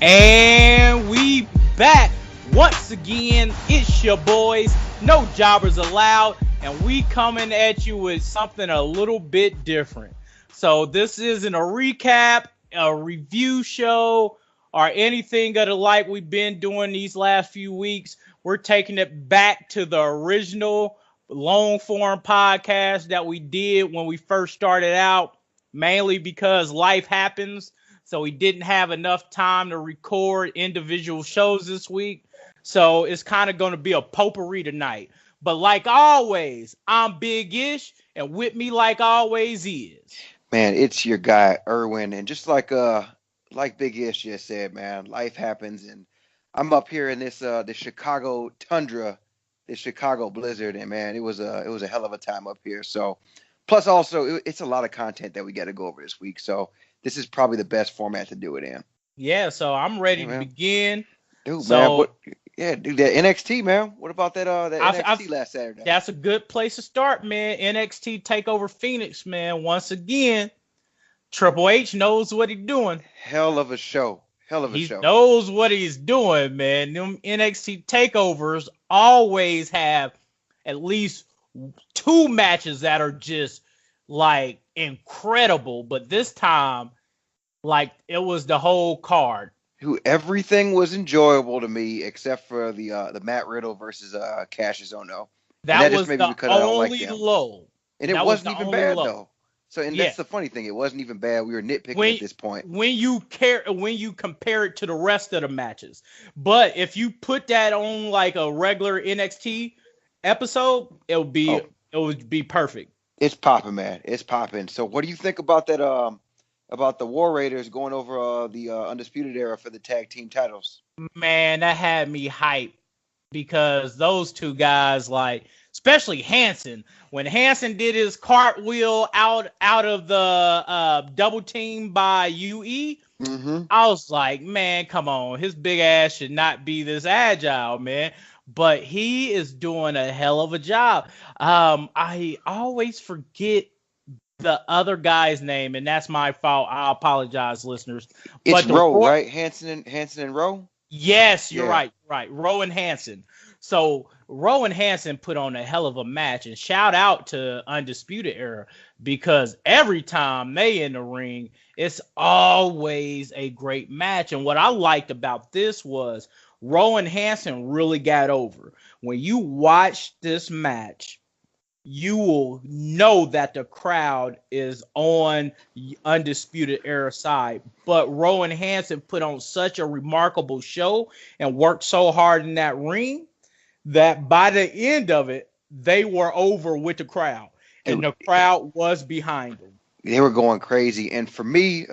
And we back once again. It's your boys, no jobbers allowed, and we coming at you with something a little bit different. So this isn't a recap, a review show, or anything of the like we've been doing these last few weeks. We're taking it back to the original long form podcast that we did when we first started out, mainly because life happens, so we didn't have enough time to record individual shows this week. So it's kind of going to be a potpourri tonight. But like always, I'm Big Ish, and with me, like always, is. Man, it's your guy Irwin, and just like Big Ish just said, man, life happens, and I'm up here in this Chicago tundra, this Chicago blizzard, and man, it was a hell of a time up here. So, plus also it's a lot of content that we got to go over this week. So this is probably the best format to do it in. Yeah, so I'm Hey ready to man, begin. dude, man, So what? Yeah, dude, that NXT, man. What about that I NXT last Saturday? that's a good place to start, man. NXT Takeover Phoenix, man. Once again, Triple H knows what he's doing. Hell of a show, hell of a He show. knows what he's doing, man. Them NXT takeovers always have at least two matches that are just like incredible. But this time, like it was the whole card. Who everything was enjoyable to me except for the Matt Riddle versus Cassius Ono, and That that just was maybe the because I don't like only them, low. and it That was wasn't the even only bad low. though. So, and Yeah. that's the funny thing, it wasn't even bad. We were nitpicking at when this point. when you compare it to the rest of the matches. But if you put that on like a regular NXT episode, Oh, it would be perfect. it's popping, man. It's popping. So, what do you think about that? About the War Raiders going over the Undisputed Era for the tag team titles? Man, that had me hyped because those two guys, like especially Hanson, when Hanson did his cartwheel out of the double team by UE, Mm-hmm. I was like, man, come on. His big ass should not be this agile, man. But he is doing a hell of a job. I always forget the other guy's name, and that's my fault. I apologize, listeners. It's But the Rowe, war, right? Hanson and Rowe. yes, you're Yeah. right, right. Rowan Hanson. So Rowan Hanson put on a hell of a match, and shout out to Undisputed Era because every time they in the ring, it's always a great match. And what I liked about this was Rowan Hanson really got over. When you watch this match, you will know that the crowd is on Undisputed Era side. But Rowan Hanson put on such a remarkable show and worked so hard in that ring that by the end of it, they were over with the crowd. And Dude, the crowd was behind them. they were going crazy. And for me,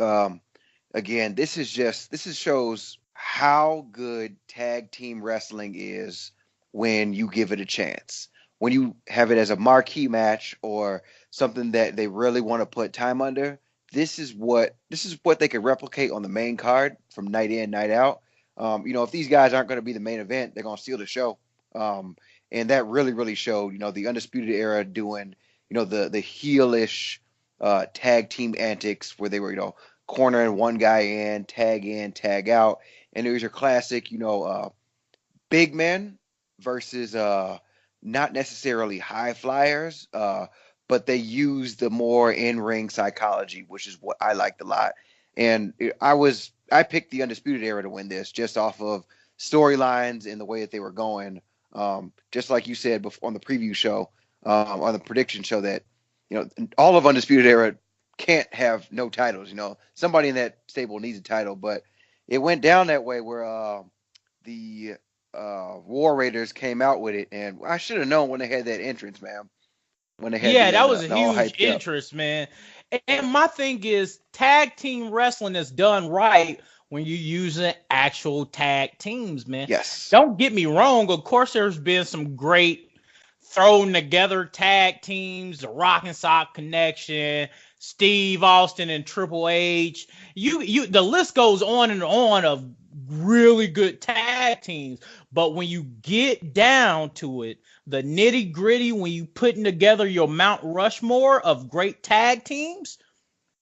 again, this is shows how good tag team wrestling is when you give it a chance. When you have it as a marquee match or something that they really want to put time under, this is what they could replicate on the main card from night in, night out. If these guys aren't going to be the main event, they're going to steal the show. Um, and that really, really showed. The Undisputed Era doing, the heelish tag team antics where they were, cornering one guy in, tag out, and it was your classic, big men versus not necessarily high flyers, but they used the more in ring psychology, which is what I liked a lot. And I picked the Undisputed Era to win this just off of storylines and the way that they were going. Just like you said before on the preview show, on the prediction show, that all of Undisputed Era can't have no titles. Somebody in that stable needs a title, but it went down that way where the War Raiders came out with it, and I should have known when they had that entrance, man. When they had Yeah, that was a the all huge hyped up. interest, man. And my thing is, tag team wrestling is done right when you're using actual tag teams, man. Yes, Don't get me wrong. Of course, there's been some great thrown together tag teams, the Rock and Sock Connection, Steve Austin and Triple H. The list goes on and on of really good tag teams. But when you get down to it, the nitty gritty, when you putting together your Mount Rushmore of great tag teams,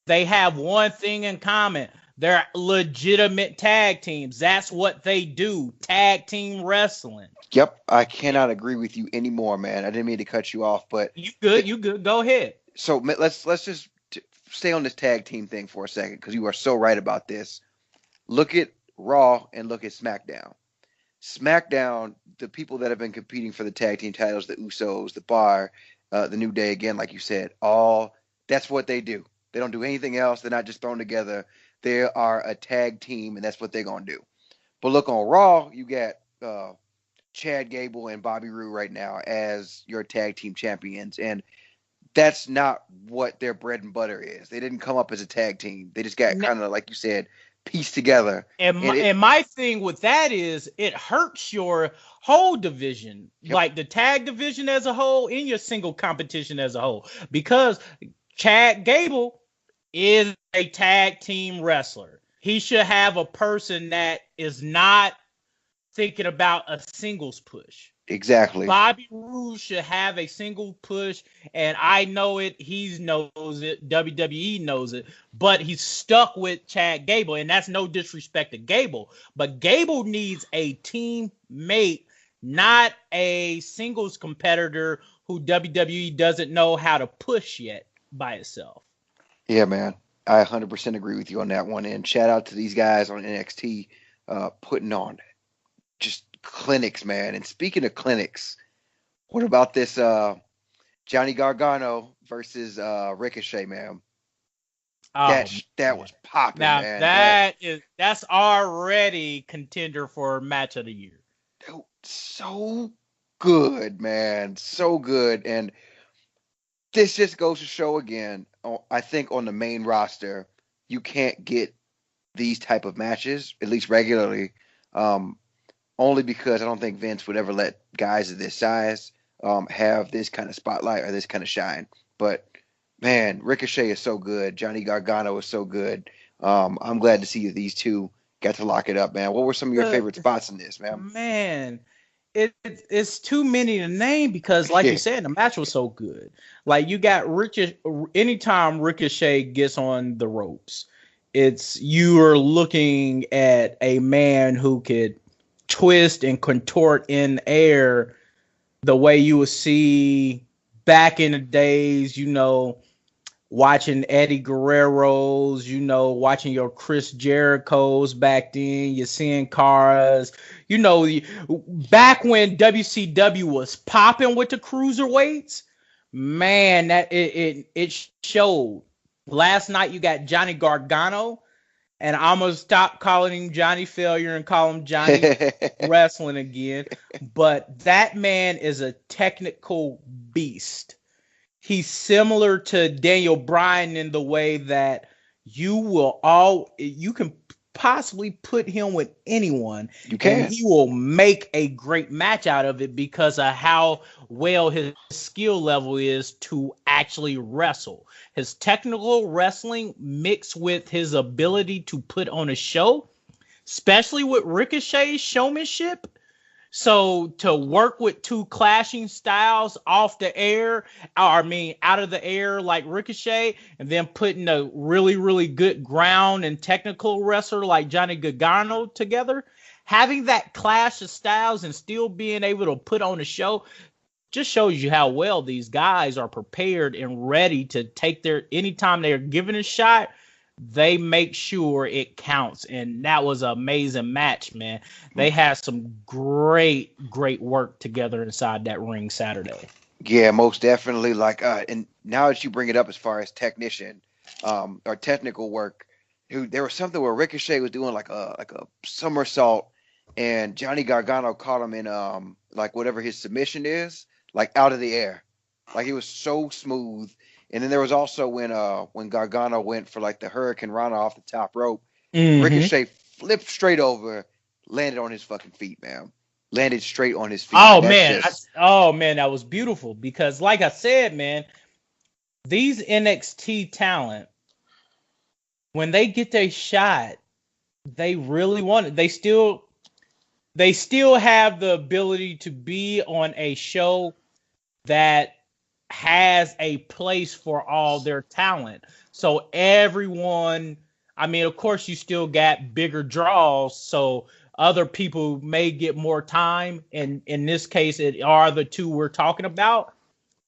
they have one thing in common. They're legitimate tag teams. That's what they do. Tag team wrestling. Yep, I cannot agree with you anymore, man. I didn't mean to cut you off, but You good? You good? Go ahead. so let's just stay on this tag team thing for a second because you are so right about this. Look at Raw and look at SmackDown. SmackDown, the people that have been competing for the tag team titles, the Usos, the Bar, the New Day, again, like you said, all that's what they do. They don't do anything else. They're not just thrown together. They are a tag team, and that's what they're gonna do. But look on Raw, you got Chad Gable and Bobby Roode right now as your tag team champions, and that's not what their bread and butter is. They didn't come up as a tag team. They just got kind of, like you said, pieced together. And my thing with that is it hurts your whole division, Yep. like the tag division as a whole, in your single competition as a whole, because Chad Gable is a tag team wrestler. He should have a person that is not thinking about a singles push. Exactly. Bobby Roode should have a single push, and I know it. He knows it. WWE knows it, but he's stuck with Chad Gable, and that's no disrespect to Gable, but Gable needs a teammate, not a singles competitor who WWE doesn't know how to push yet by itself. Yeah, man. I 100% agree with you on that one. And shout out to these guys on NXT putting on just clinics, man. And speaking of clinics, what about this Johnny Gargano versus Ricochet, man? That was popping, now, man. That's already contender for match of the year. So good, man. So good. And this just goes to show again, I think on the main roster, you can't get these type of matches, at least regularly, only because I don't think Vince would ever let guys of this size have this kind of spotlight or this kind of shine. But man, Ricochet is so good. Johnny Gargano is so good. I'm glad to see these two got to lock it up, man. What were some of your favorite spots in this, man? Man, it's too many to name because, like you said, the match was so good. Like you got Ricochet. Anytime Ricochet gets on the ropes, you are looking at a man who could twist and contort in air the way you would see back in the days, watching Eddie Guerrero's, watching your Chris Jericho's back then. You're seeing cars, back when WCW was popping with the cruiserweights. Man, that it showed. Last night you got Johnny Gargano, and I'm gonna stop calling him Johnny Failure and call him Johnny Wrestling again. But that man is a technical beast. He's similar to Daniel Bryan in the way that you can possibly put him with anyone. You can. And he will make a great match out of it because of how well his skill level is to actually wrestle. His technical wrestling mixed with his ability to put on a show, especially with Ricochet's showmanship. So to work with two clashing styles off the air, out of the air like Ricochet, and then putting a really, really good ground and technical wrestler like Johnny Gargano together, having that clash of styles and still being able to put on a show just shows you how well these guys are prepared and ready to take anytime they're given a shot, they make sure it counts. And that was an amazing match, man. They had some great work together inside that ring Saturday. Yeah, most definitely. And now that you bring it up as far as technician or technical work, there was something where Ricochet was doing like a somersault, and Johnny Gargano caught him in whatever his submission is, like out of the air. Like it was so smooth. And then there was also when Gargano went for like the Hurricane Rana off the top rope, Ricochet flipped straight over, landed on his fucking feet, man. Landed straight on his feet. Oh man, that was beautiful because, like I said, man, these NXT talent, when they get their shot, they really want it. They still have the ability to be on a show that has a place for all their talent. So everyone I mean, of course, you still got bigger draws, so other people may get more time. And in this case, it are the two we're talking about.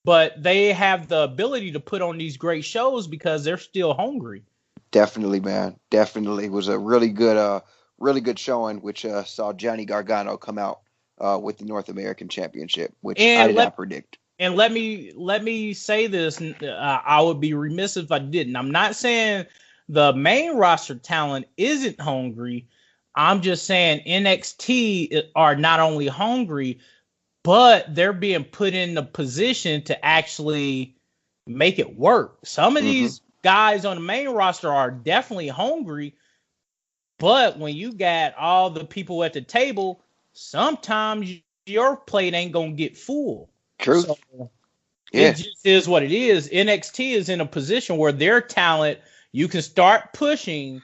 But they have the ability to put on these great shows because they're still hungry. Definitely, man. Definitely it was a really good showing, which saw Johnny Gargano come out with the North American Championship, which I And did not predict. let me say this. I would be remiss if I didn't. I'm not saying the main roster talent isn't hungry. I'm just saying NXT are not only hungry, but they're being put in the position to actually make it work. Some of Hmm. these guys on the main roster are definitely hungry, but when you got all the people at the table, sometimes your plate ain't gonna get full. So Truth. it Yeah. just is what it is. NXT is in a position where their talent you can start pushing,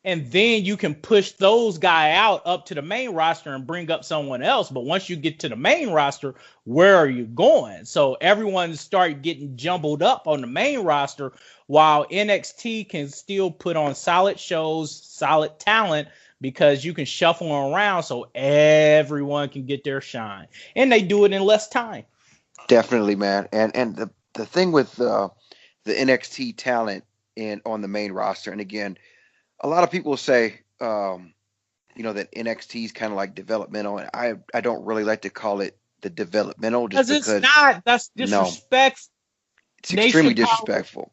and then you can push those guys out up to the main roster and bring up someone else. But once you get to the main roster, where are you going? So everyone start getting jumbled up on the main roster while NXT can still put on solid shows, solid talent, because you can shuffle them around so everyone can get their shine. And they do it in less time. Definitely, man. And the thing with the NXT talent in on the main roster, and again, a lot of people say that NXT is kind of like developmental, and I don't really like to call it the developmental just Because it's because not, that's no, disrespect. it's They extremely should call it disrespectful.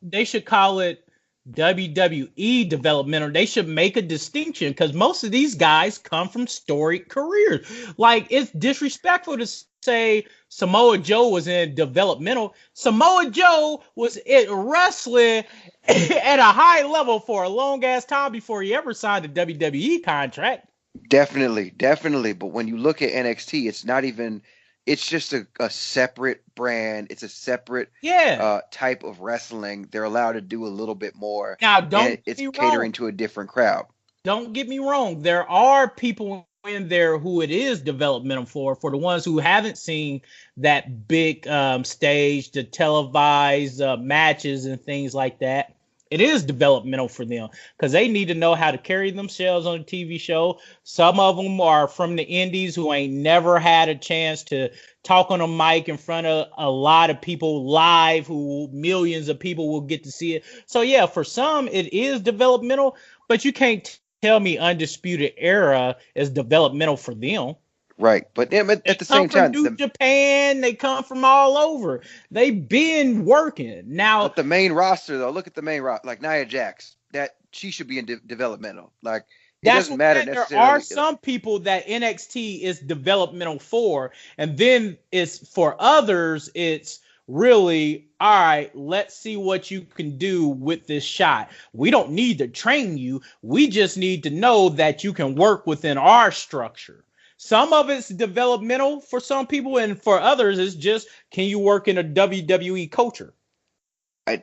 WWE developmental. They should make a distinction because most of these guys come from storied careers. Like, it's disrespectful to say Samoa Joe was in developmental. Samoa Joe was in wrestling at a high level for a long ass time before he ever signed a WWE contract. Definitely, definitely. But when you look at NXT, it's not even. It's just a separate brand. It's a separate Yeah. type of wrestling. They're allowed to do a little bit more, Now, and don't get it's me wrong. catering to a different crowd. Don't get me wrong. There are people in there who it is developmental for the ones who haven't seen that big stage, the televised matches and things like that. It is developmental for them because they need to know how to carry themselves on a TV show. Some of them are from the indies who ain't never had a chance to talk on a mic in front of a lot of people live, who millions of people will get to see it. So yeah, for some it is developmental, but you can't tell me Undisputed Era is developmental for them. Right. But then They at the come same from time, New Japan. They come from all over. They've been working. Now, but the main roster though, look at the main roster, like Nia Jax, that she should be in developmental. Like it that's doesn't what I'm matter saying. There are necessarily. some people that NXT is developmental for, and then it's for others, it's really all right. Let's see what you can do with this shot. We don't need to train you. We just need to know that you can work within our structure. Some of it's developmental for some people, and for others, it's just can you work in a WWE culture?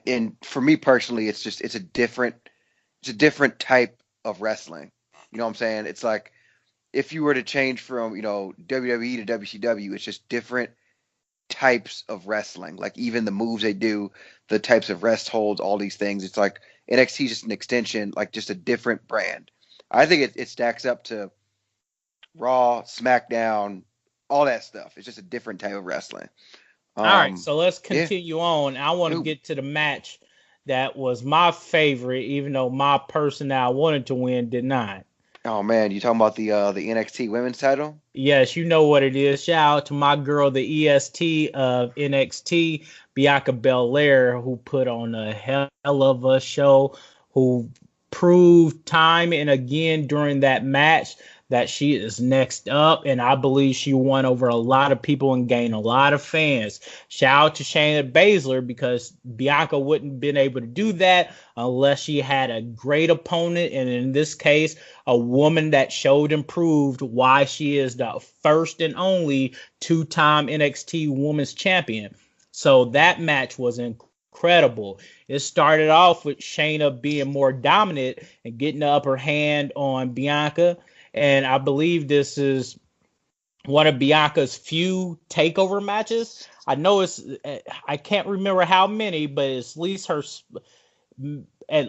And for me personally, it's a different type of wrestling. You know what I'm saying? It's like if you were to change from WWE to WCW, it's just different types of wrestling. Like even the moves they do, the types of rest holds, all these things. It's like NXT is just an extension, like just a different brand. I think it stacks up to Raw, SmackDown, all that stuff. It's just a different type of wrestling. All right, Um, so let's yeah, continue on. I want to dude. get to the match that was my favorite, even though my person that I wanted to win did not. Oh man, you talking about the NXT Women's Title? Yes, you know what it is. Shout out to my girl, the EST of NXT, Bianca Belair, who put on a hell of a show, who proved time and again during that match that she is next up. And I believe she won over a lot of people and gained a lot of fans. Shout out to Shayna Baszler because Bianca wouldn't have been able to do that unless she had a great opponent. And in this case, a woman that showed and proved why she is the first and only two-time NXT Women's Champion. So that match was incredible. It started off with Shayna being more dominant and getting the upper hand on Bianca. And I believe this is one of Bianca's few takeover matches. I know I can't remember how many, but it's at least her at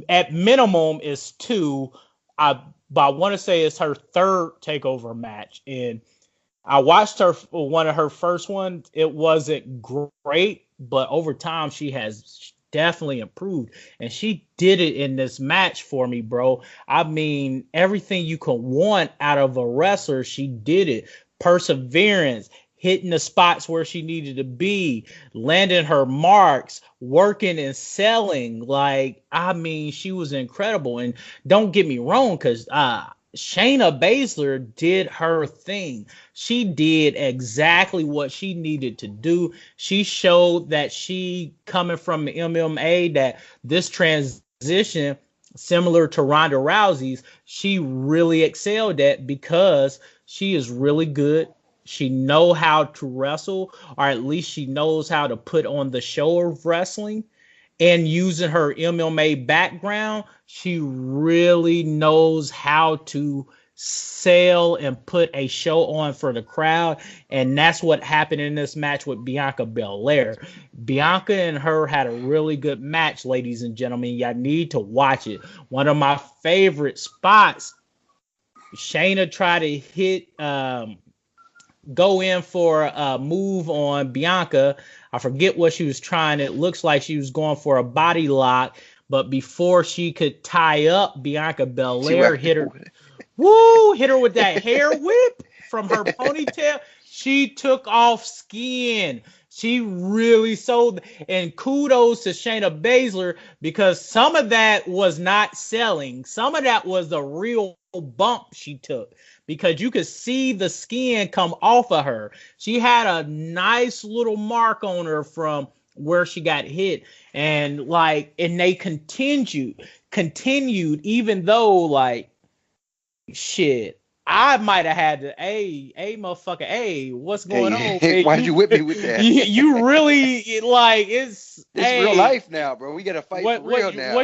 at minimum is 2. But I want to say it's her third takeover match, and I watched her one of her first ones. It wasn't great, but over time she has definitely improved, and she did it in this match for me, bro. I mean, everything you can want out of a wrestler, she did it. Perseverance, hitting the spots where she needed to be, landing her marks, working and selling. Like, I mean, she was incredible. And don't get me wrong, because Shayna Baszler did her thing. She did exactly what she needed to do. She showed that she, coming from the MMA, that this transition, similar to Ronda Rousey's, she really excelled at, because she is really good. She know how to wrestle, or at least she knows how to put on the show of wrestling. And using her MMA background, she really knows how to sell and put a show on for the crowd. And that's what happened in this match with Bianca Belair. Bianca and her had a really good match, ladies and gentlemen. Y'all need to watch it. One of my favorite spots, Shayna tried to go in for a move on Bianca. I forget what she was trying. It looks like she was going for a body lock, but before she could tie up, Bianca Belair hit her. Woo! Hit her with that hair whip from her ponytail. She took off skin. She really sold. And kudos to Shayna Baszler, because some of that was not selling. Some of that was a real bump she took, because you could see the skin come off of her. She had a nice little mark on her from where she got hit. And they continued, even though, like, shit, I might have had to, motherfucker, what's going on, Hey, man? why'd you whip me with that? You really, like, it's real life now, bro. We gotta fight for real now.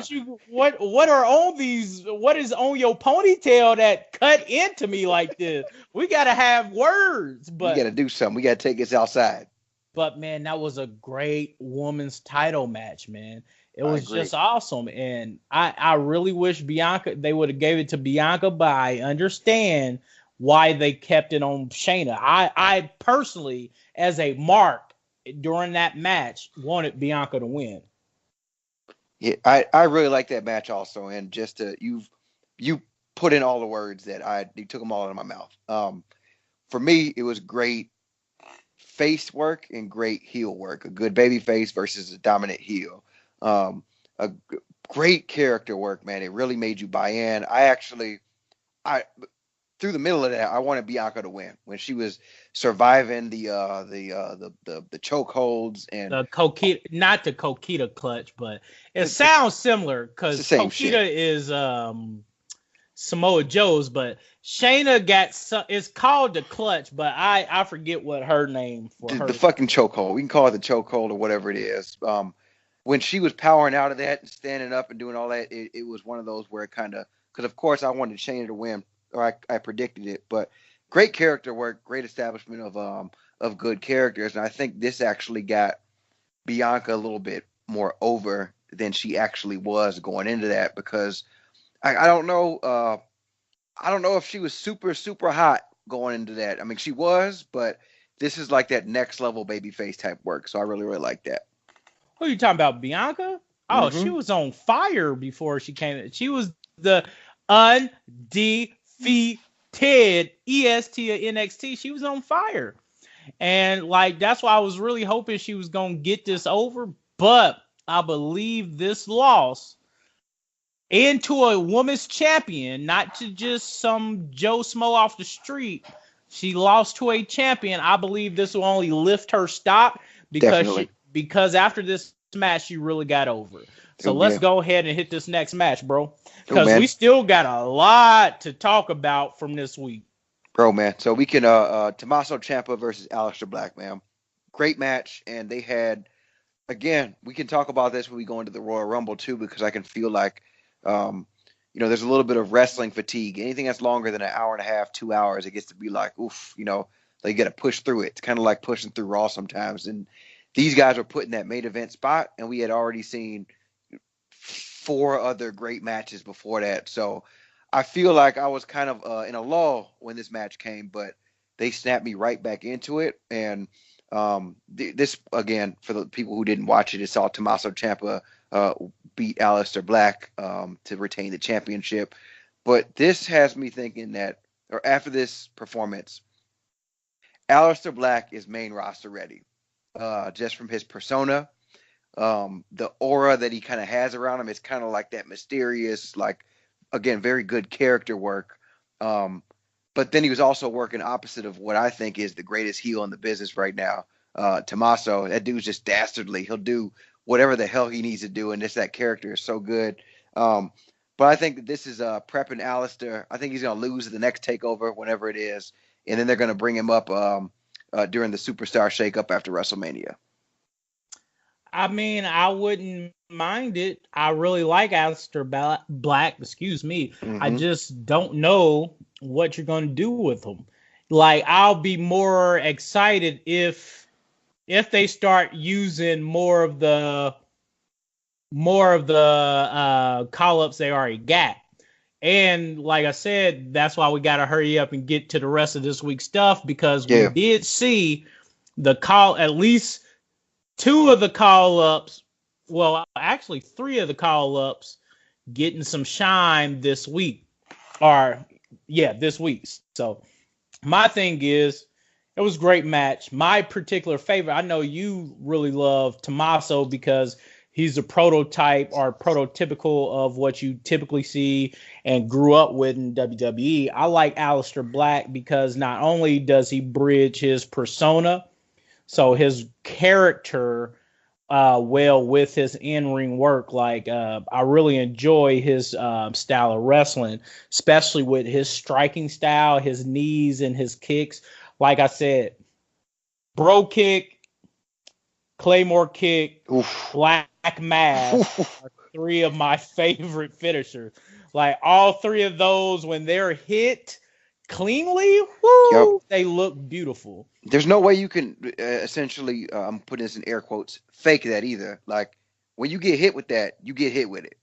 What are on these? What is on your ponytail that cut into me like this? We gotta have words, We gotta do something. We gotta take this outside. but man, that was a great women's title match, man. It I was agree. just awesome, and I really wish they would have gave it to Bianca, but I understand why they kept it on Shayna. I personally, as a mark during that match, wanted Bianca to win. Yeah, I really like that match also, and just you put in all the words that you took them all out of my mouth. For me, it was great face work and great heel work. A good baby face versus a dominant heel. A great character work, man. It really made you buy in. I through the middle of that, I wanted Bianca to win when she was surviving the choke holds and The Coquita, not the Coquita clutch, but it it's, sounds similar, it's the because same Coquita shit. is Samoa Joe's, but Shayna it's called the clutch, but I forget what her name for The her. fucking chokehold. We can call it the chokehold or whatever it is. When she was powering out of that and standing up and doing all that, it was one of those where it kind of, because of course I wanted Shayna to win, or I predicted it, but great character work, great establishment of good characters, and I think this actually got Bianca a little bit more over than she actually was going into that, because I don't know I don't know if she was super super hot going into that. I mean, she was, but this is like that next level babyface type work, so I really really like that. Who are you talking about, Bianca? Oh, she Mm-hmm. was on fire before she came. She was the undefeated EST of NXT. She was on fire. And like, that's why I was really hoping she was gonna get this over. But I believe this loss into a women's champion, not to just some Joe Smo off the street. She lost to a champion. I believe this will only lift her stock, Definitely. because after this match she really got over. So Oh let's yeah. go ahead and hit this next match, bro. Oh Because we man. still got a lot to talk about from this week. Bro, man. So we can Tommaso Ciampa versus Aleister Black, man. Great match, and they had, again, we can talk about this when we go into the Royal Rumble too, because I can feel like there's a little bit of wrestling fatigue. Anything that's longer than an hour and a half, 2 hours, it gets to be like, oof, they got to push through it. It's kind of like pushing through Raw sometimes. And these guys were put in that main event spot, and we had already seen 4 other great matches before that. So I feel like I was kind of in a lull when this match came, but they snapped me right back into it. And this, again, for the people who didn't watch it, it saw Tommaso Ciampa beat Aleister Black to retain the championship. But this has me thinking that, or after this performance, Aleister Black is main roster ready, just from his persona. The aura that he kind of has around him is kind of like that mysterious, like, again, very good character work. But then he was also working opposite of what I think is the greatest heel in the business right now, Tommaso. That dude's just dastardly. He'll do whatever the hell he needs to do, and just that character is so good. But I think that this is prepping Alistair. I think he's going to lose at the next takeover, whenever it is, and then they're going to bring him up during the Superstar Shakeup after WrestleMania. I mean, I wouldn't mind it. I really like Aleister Black. Excuse me. Mm-hmm. I just don't know what you're going to do with him. Like, I'll be more excited if they start using more of the call-ups they already got. And like I said, that's why we got to hurry up and get to the rest of this week's stuff, because we did see at least 2 of the call-ups, well, actually 3 of the call-ups getting some shine this week. This week. So my thing is, it was a great match. My particular favorite, I know you really love Tommaso because he's a prototype or prototypical of what you typically see and grew up with in WWE. I like Aleister Black because not only does he bridge his persona, so his character well with his in-ring work. Like, I really enjoy his style of wrestling, especially with his striking style, his knees and his kicks. Like I said, bro kick, Claymore kick, Black Mass are 3 of my favorite finishers. Like, all 3 of those, when they're hit cleanly, they look beautiful. There's no way you can essentially, I'm putting this in air quotes, fake that either. Like, when you get hit with that, you get hit with it.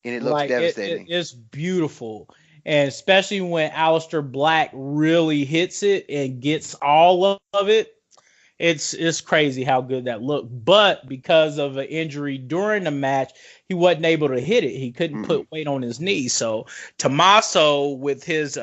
And it looks devastating. It's beautiful. And especially when Aleister Black really hits it and gets all of it, it's crazy how good that looked. But because of an injury during the match, he wasn't able to hit it. He couldn't put weight on his knee. So Tommaso with his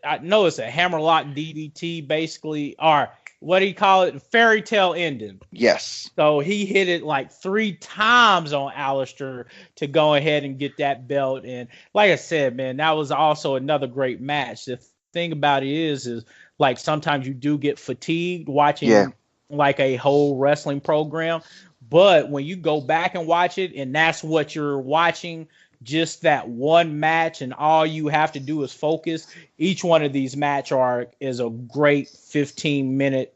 I know it's a hammerlock DDT, basically, or what do you call it? Fairy tale ending. Yes. So he hit it like 3 times on Aleister to go ahead and get that belt. And like I said, man, that was also another great match. The thing about it is like sometimes you do get fatigued watching like a whole wrestling program. But when you go back and watch it, and that's what you're watching, just that one match, and all you have to do is focus. Each one of these is a great 15-minute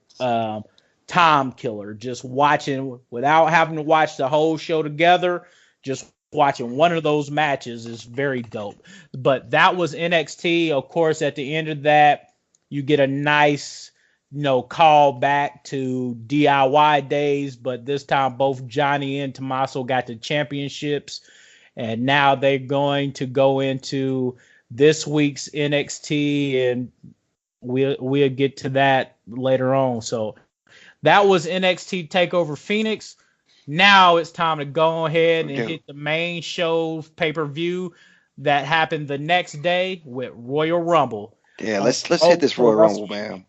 time killer. Just watching without having to watch the whole show together, just watching one of those matches is very dope. But that was NXT. Of course, at the end of that, you get a nice, call back to DIY days. But this time, both Johnny and Tommaso got the championships. And now they're going to go into this week's NXT, and we'll get to that later on. So that was NXT TakeOver Phoenix. Now it's time to go ahead and hit the main show pay-per-view that happened the next day with Royal Rumble. Yeah, let's hit this Royal Rumble, man.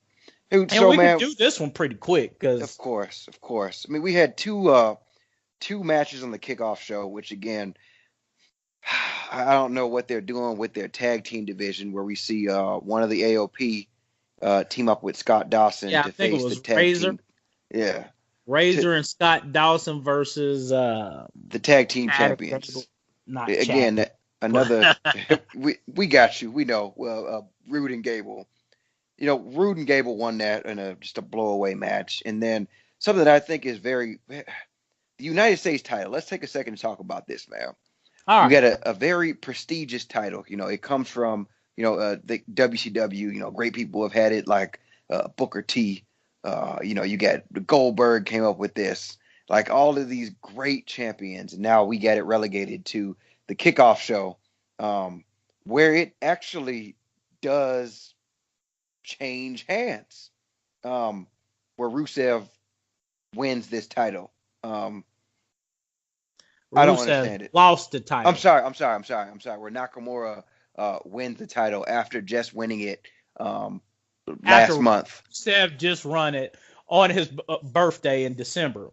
Dude, and we can do this one pretty quick, because of course. I mean, we had two matches on the kickoff show, which again, I don't know what they're doing with their tag team division, where we see one of the AOP team up with Scott Dawson to face the tag team. Yeah. Razor and Scott Dawson versus the tag team champions. Again, another we got you. We know. Well, Rude and Gable. Rude and Gable won that in just a blowaway match. And then something that I think is the United States title. Let's take a second to talk about this, man. All right. You got a very prestigious title. It comes from, the WCW. Great people have had it, like Booker T. You got Goldberg came up with this. Like all of these great champions, and now we get it relegated to the kickoff show, where it actually does change hands, where Rusev wins this title. I don't understand it. Lost the title. I'm sorry. Where Nakamura wins the title after just winning it last month. Rusev just run it on his birthday in December.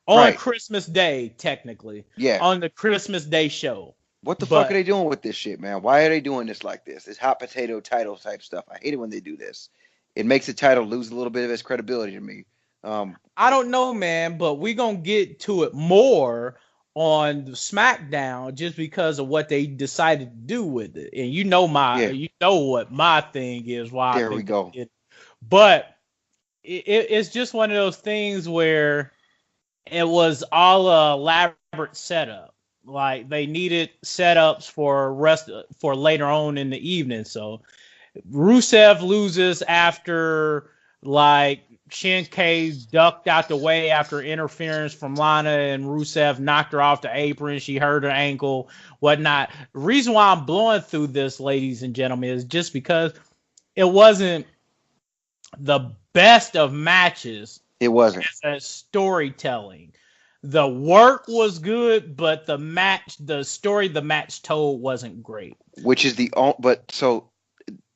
On Christmas Day, technically. Yeah. On the Christmas Day show. What the fuck are they doing with this shit, man? Why are they doing this like this? This hot potato title type stuff. I hate it when they do this. It makes the title lose a little bit of its credibility to me. I don't know, man, but we're going to get to it more on SmackDown just because of what they decided to do with it. And you know what my thing is. Why there we go. But it's just one of those things where it was all a elaborate setup. Like they needed setups for later on in the evening. So Rusev loses after like Shinsuke ducked out the way after interference from Lana, and Rusev knocked her off the apron. She hurt her ankle, whatnot. The reason why I'm blowing through this, ladies and gentlemen, is just because it wasn't the best of matches. It wasn't. As storytelling. The work was good, but the story the match told wasn't great. Which is the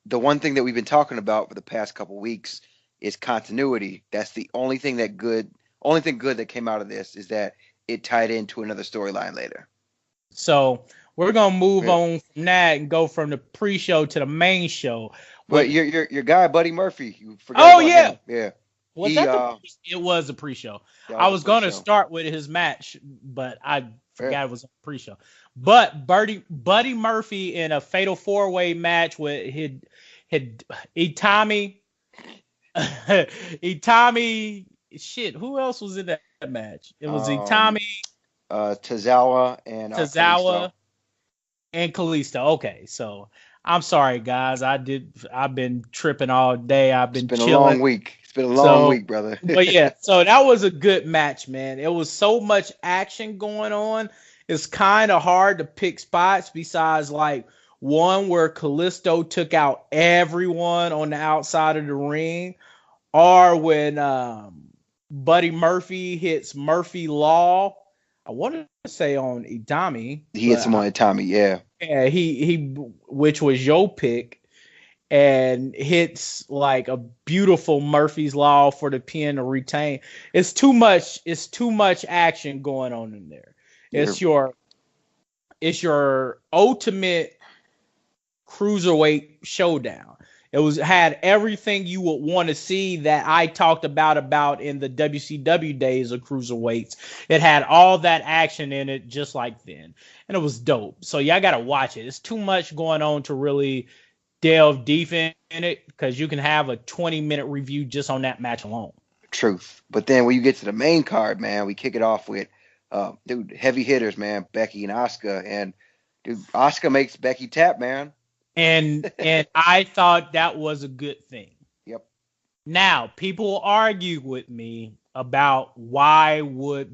one thing that we've been talking about for the past couple weeks is continuity. That's the only thing good that came out of this is that it tied into another storyline later. So we're gonna move on from that and go from the pre-show to the main show. But your guy Buddy Murphy, you forgot about him. Yeah. It was a pre-show. I was going to start with his match, but I forgot it was a pre-show. But Buddy Murphy in a fatal 4-way match with Itami. Itami. Shit, who else was in that match? It was Itami, Tozawa, and Kalisto. Okay, so I'm sorry, guys. I've been tripping all day. It's been chilling. A long week. It's been a long week, brother. But yeah, so that was a good match, man. It was so much action going on. It's kind of hard to pick spots besides like one where Kalisto took out everyone on the outside of the ring, or when Buddy Murphy hits Murphy Law. I wanted to say on Itami. He hits him on Itami, yeah. Yeah, he which was your pick. And hits like a beautiful Murphy's Law for the pin to retain. It's too much action going on in there. It's your ultimate cruiserweight showdown. It had everything you would want to see that I talked about in the WCW days of cruiserweights. It had all that action in it just like then. And it was dope. So y'all got to watch it. It's too much going on to really delve deep in it because you can have a 20-minute review just on that match alone. Truth. But then when you get to the main card, man, we kick it off with heavy hitters, man, Becky and Asuka. And Asuka makes Becky tap, man. And I thought that was a good thing. Yep. Now, people argue with me about why would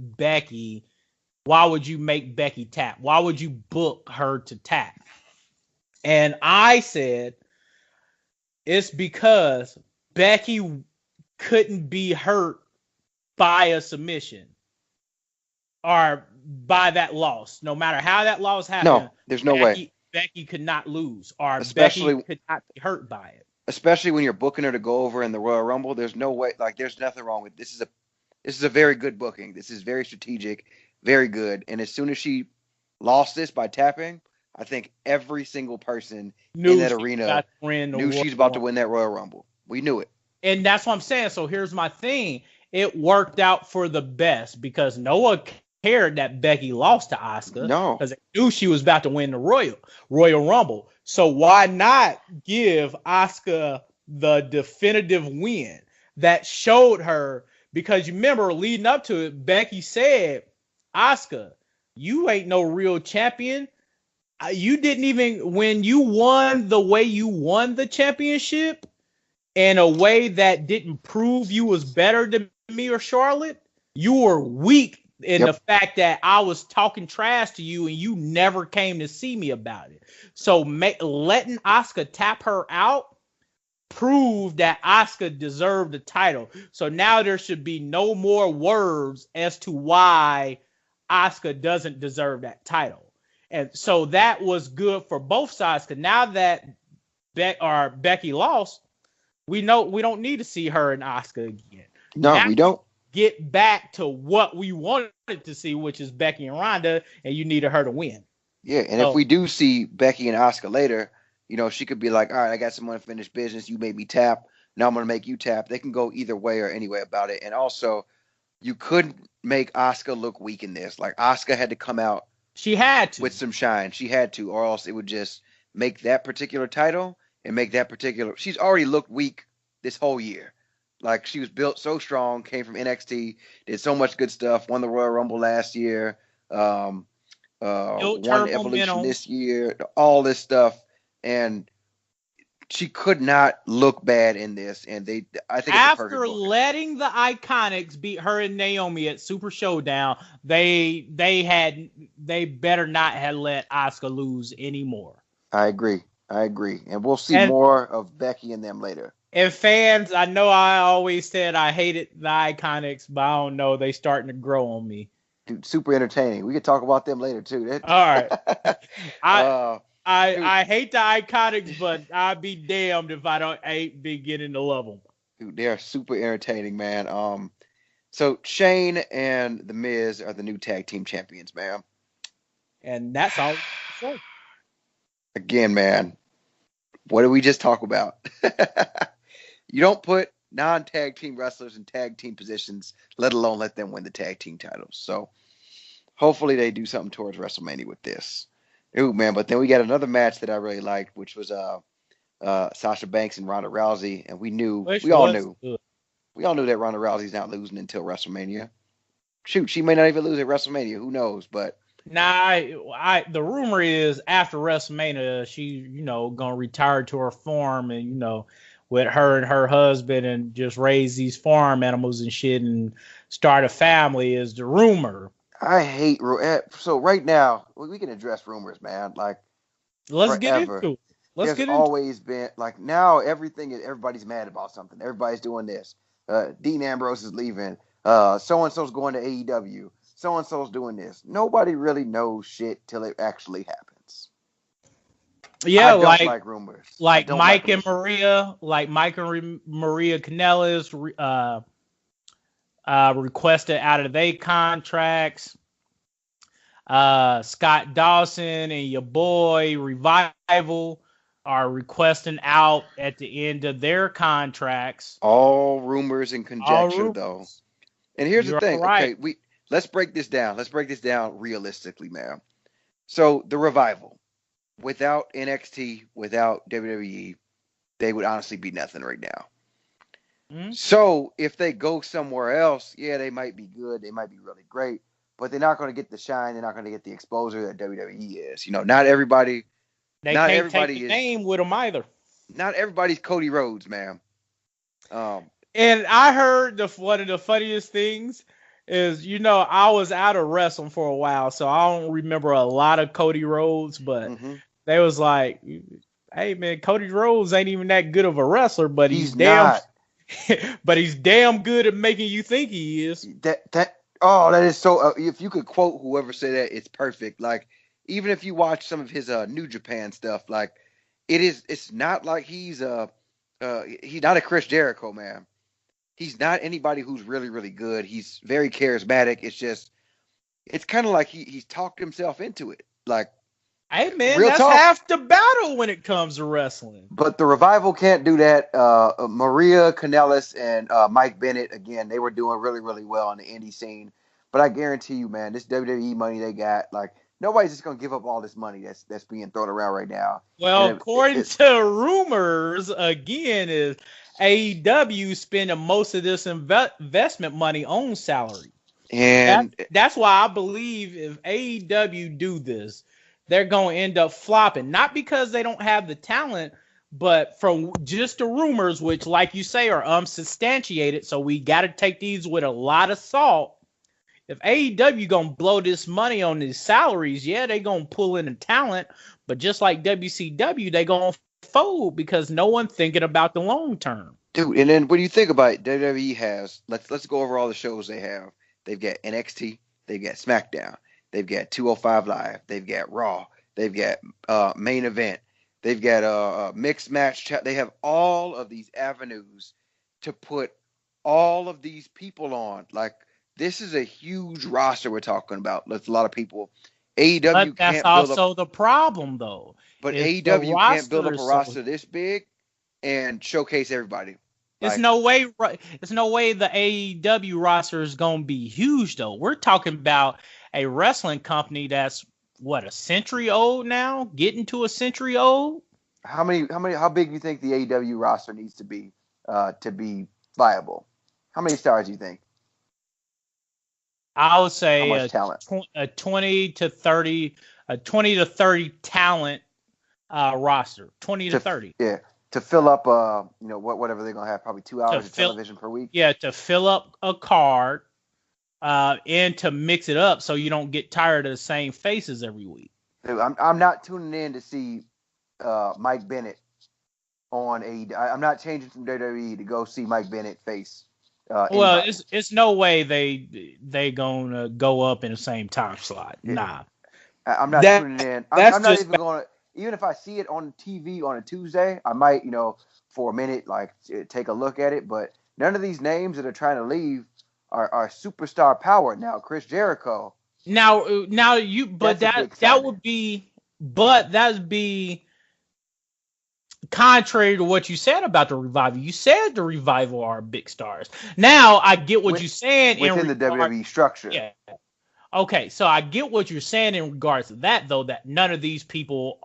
you make Becky tap? Why would you book her to tap? And I said, it's because Becky couldn't be hurt by a submission or by that loss. No matter how that loss happened. No, there's no way. Becky could not lose, or Becky could not be hurt by it. Especially when you're booking her to go over in the Royal Rumble, there's no way. Like, there's nothing wrong with this. This is a very good booking. This is very strategic, very good. And as soon as she lost this by tapping, I think every single person in that arena knew she's about to win that Royal Rumble. We knew it. And that's what I'm saying. So here's my thing. It worked out for the best because no one cared that Becky lost to Asuka. No. Because they knew she was about to win the Royal Rumble. So why not give Asuka the definitive win that showed her? Because you remember leading up to it, Becky said, Asuka, you ain't no real champion. You didn't even, when you won the way you won the championship in a way that didn't prove you was better than me or Charlotte, you were weak in the fact that I was talking trash to you and you never came to see me about it. So letting Asuka tap her out proved that Asuka deserved the title. So now there should be no more words as to why Asuka doesn't deserve that title. And so that was good for both sides, because now that Becky lost, we know we don't need to see her and Asuka again. No, now we don't. Get back to what we wanted to see, which is Becky and Ronda, and you needed her to win. Yeah, and if we do see Becky and Asuka later, she could be like, all right, I got some unfinished business. You made me tap. Now I'm going to make you tap. They can go either way or any way about it. And also, you couldn't make Asuka look weak in this. Like, Asuka had to come out. She had to. With some shine. She had to, or else it would just make that particular title and make that particular. She's already looked weak this whole year. Like, she was built so strong, came from NXT, did so much good stuff, won the Royal Rumble last year. Won Evolution this year, all this stuff, and she could not look bad in this. And I think after letting the Iconics beat her and Naomi at Super Showdown, they better not have let Asuka lose anymore. I agree, and we'll see more of Becky and them later. And fans, I know I always said I hated the Iconics, but I don't know, they starting to grow on me. Dude, super entertaining. We could talk about them later too. All right. I hate the Iconics, but I'd be damned if I don't be getting to love them. Dude, they are super entertaining, man. So Shane and The Miz are the new tag team champions, man. And that's all. Again, man, what did we just talk about? You don't put non-tag team wrestlers in tag team positions, let alone let them win the tag team titles. So hopefully they do something towards WrestleMania with this. Ooh, man, but then we got another match that I really liked, which was Sasha Banks and Ronda Rousey, and we all knew that Ronda Rousey's not losing until WrestleMania. Shoot, she may not even lose at WrestleMania. Who knows? But the rumor is after WrestleMania, she gonna retire to her farm and with her and her husband and just raise these farm animals and shit and start a family is the rumor. I hate so right now we can address rumors, man. Like, let's get into it. There's always been like now everybody's mad about something. Everybody's doing this. Dean Ambrose is leaving. So and so's going to AEW. So and so's doing this. Nobody really knows shit till it actually happens. Yeah, I don't like rumors. Like Mike and Maria Kanellis requested out of their contracts. Scott Dawson and your boy Revival are requesting out at the end of their contracts. All rumors and conjecture, though. And here's the thing. Right. Okay, let's break this down. Let's break this down realistically, man. So the Revival, without NXT, without WWE, they would honestly be nothing right now. Mm-hmm. So if they go somewhere else, yeah, they might be good. They might be really great, but they're not going to get the shine. They're not going to get the exposure that WWE is. Not everybody. They can't take the name with them either. Not everybody's Cody Rhodes, man. And I heard one of the funniest things is, I was out of wrestling for a while, so I don't remember a lot of Cody Rhodes, but they was like, hey, man, Cody Rhodes ain't even that good of a wrestler, but he's damn good at making you think he is. That is so. If you could quote whoever said that, it's perfect. Like, even if you watch some of his New Japan stuff, like it's not like he's not a Chris Jericho, man. He's not anybody who's really, really good. He's very charismatic. It's kind of like he's talked himself into it. Like, hey, man, that's half the battle when it comes to wrestling. But the Revival can't do that. Maria Kanellis and Mike Bennett, again, they were doing really, really well on the indie scene. But I guarantee you, man, this WWE money they got, like, nobody's just going to give up all this money that's being thrown around right now. Well, according to rumors, again, is AEW spending most of this investment money on salary. And that's why I believe if AEW do this, they're going to end up flopping. Not because they don't have the talent, but from just the rumors, which, like you say, are unsubstantiated. So we got to take these with a lot of salt. if AEW gonna blow this money on these salaries, yeah, they gonna pull in the talent, but just like WCW, they gonna fold because no one thinking about the long term. Dude, and then when you think about it, WWE has let's go over all the shows they have. They've got NXT, they've got SmackDown, they've got 205 Live, they've got Raw, they've got Main Event, they've got mixed match. They have all of these avenues to put all of these people on. Like, this is a huge roster we're talking about. That's a lot of people. AEW But that's can't build up, also the problem, though. but Is the AEW can't build roster up a is so roster this big and showcase everybody. It's Like, no way. It's no way the AEW roster is going to be huge, though. We're talking about a wrestling company that's what, a century old now, getting to a century old. how big do you think the AEW roster needs to be viable? How many stars do you think? I would How say much talent? a 20 to 30 talent roster. 20 to 30. Yeah, to fill up whatever they're gonna have, probably 2 hours of television per week. Yeah, to fill up a card, and to mix it up so you don't get tired of the same faces every week. Dude, I'm not tuning in to see Mike Bennett on AEW. I'm not changing from WWE to go see Mike Bennett face. Well, it's no way they gonna go up in the same time slot. Yeah. Nah, I'm not tuning in. I'm not even going to. Even if I see it on TV on a Tuesday, I might, for a minute, like, take a look at it. But none of these names that are trying to leave are superstar power now. Chris Jericho. Now but that would be, but that'd be contrary to what you said about the Revival. You said the Revival are big stars. Now I get what you're saying within the WWE structure. Yeah. Okay, so I get what you're saying in regards to that, though, that none of these people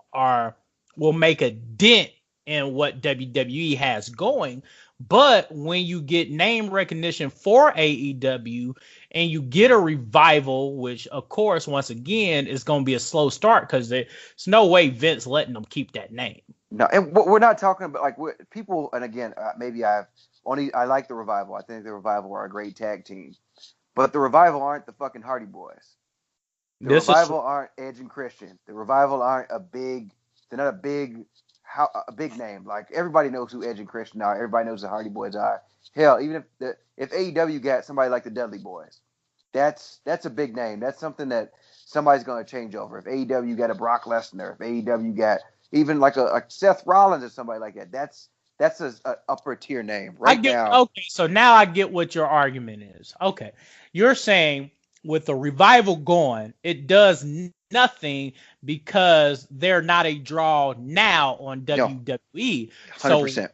will make a dent in what WWE has going. But when you get name recognition for AEW and you get a Revival, which, of course, once again, is going to be a slow start because there's no way Vince letting them keep that name. No, and we're not talking about, like, people, and again, maybe I like the Revival. I think the Revival are a great tag team. But the Revival aren't the fucking Hardy Boys. The Revival aren't Edge and Christian. The Revival aren't they're not a big name. Like, everybody knows who Edge and Christian are. Everybody knows who the Hardy Boys are. Hell, even if AEW got somebody like the Dudley Boys, that's a big name. That's something that somebody's going to change over. If AEW got a Brock Lesnar, if AEW got even like a Seth Rollins or somebody like that, that's an upper tier name now. Okay, so now I get what your argument is. Okay, you're saying with the Revival going, it does nothing because they're not a draw now on WWE. 100%.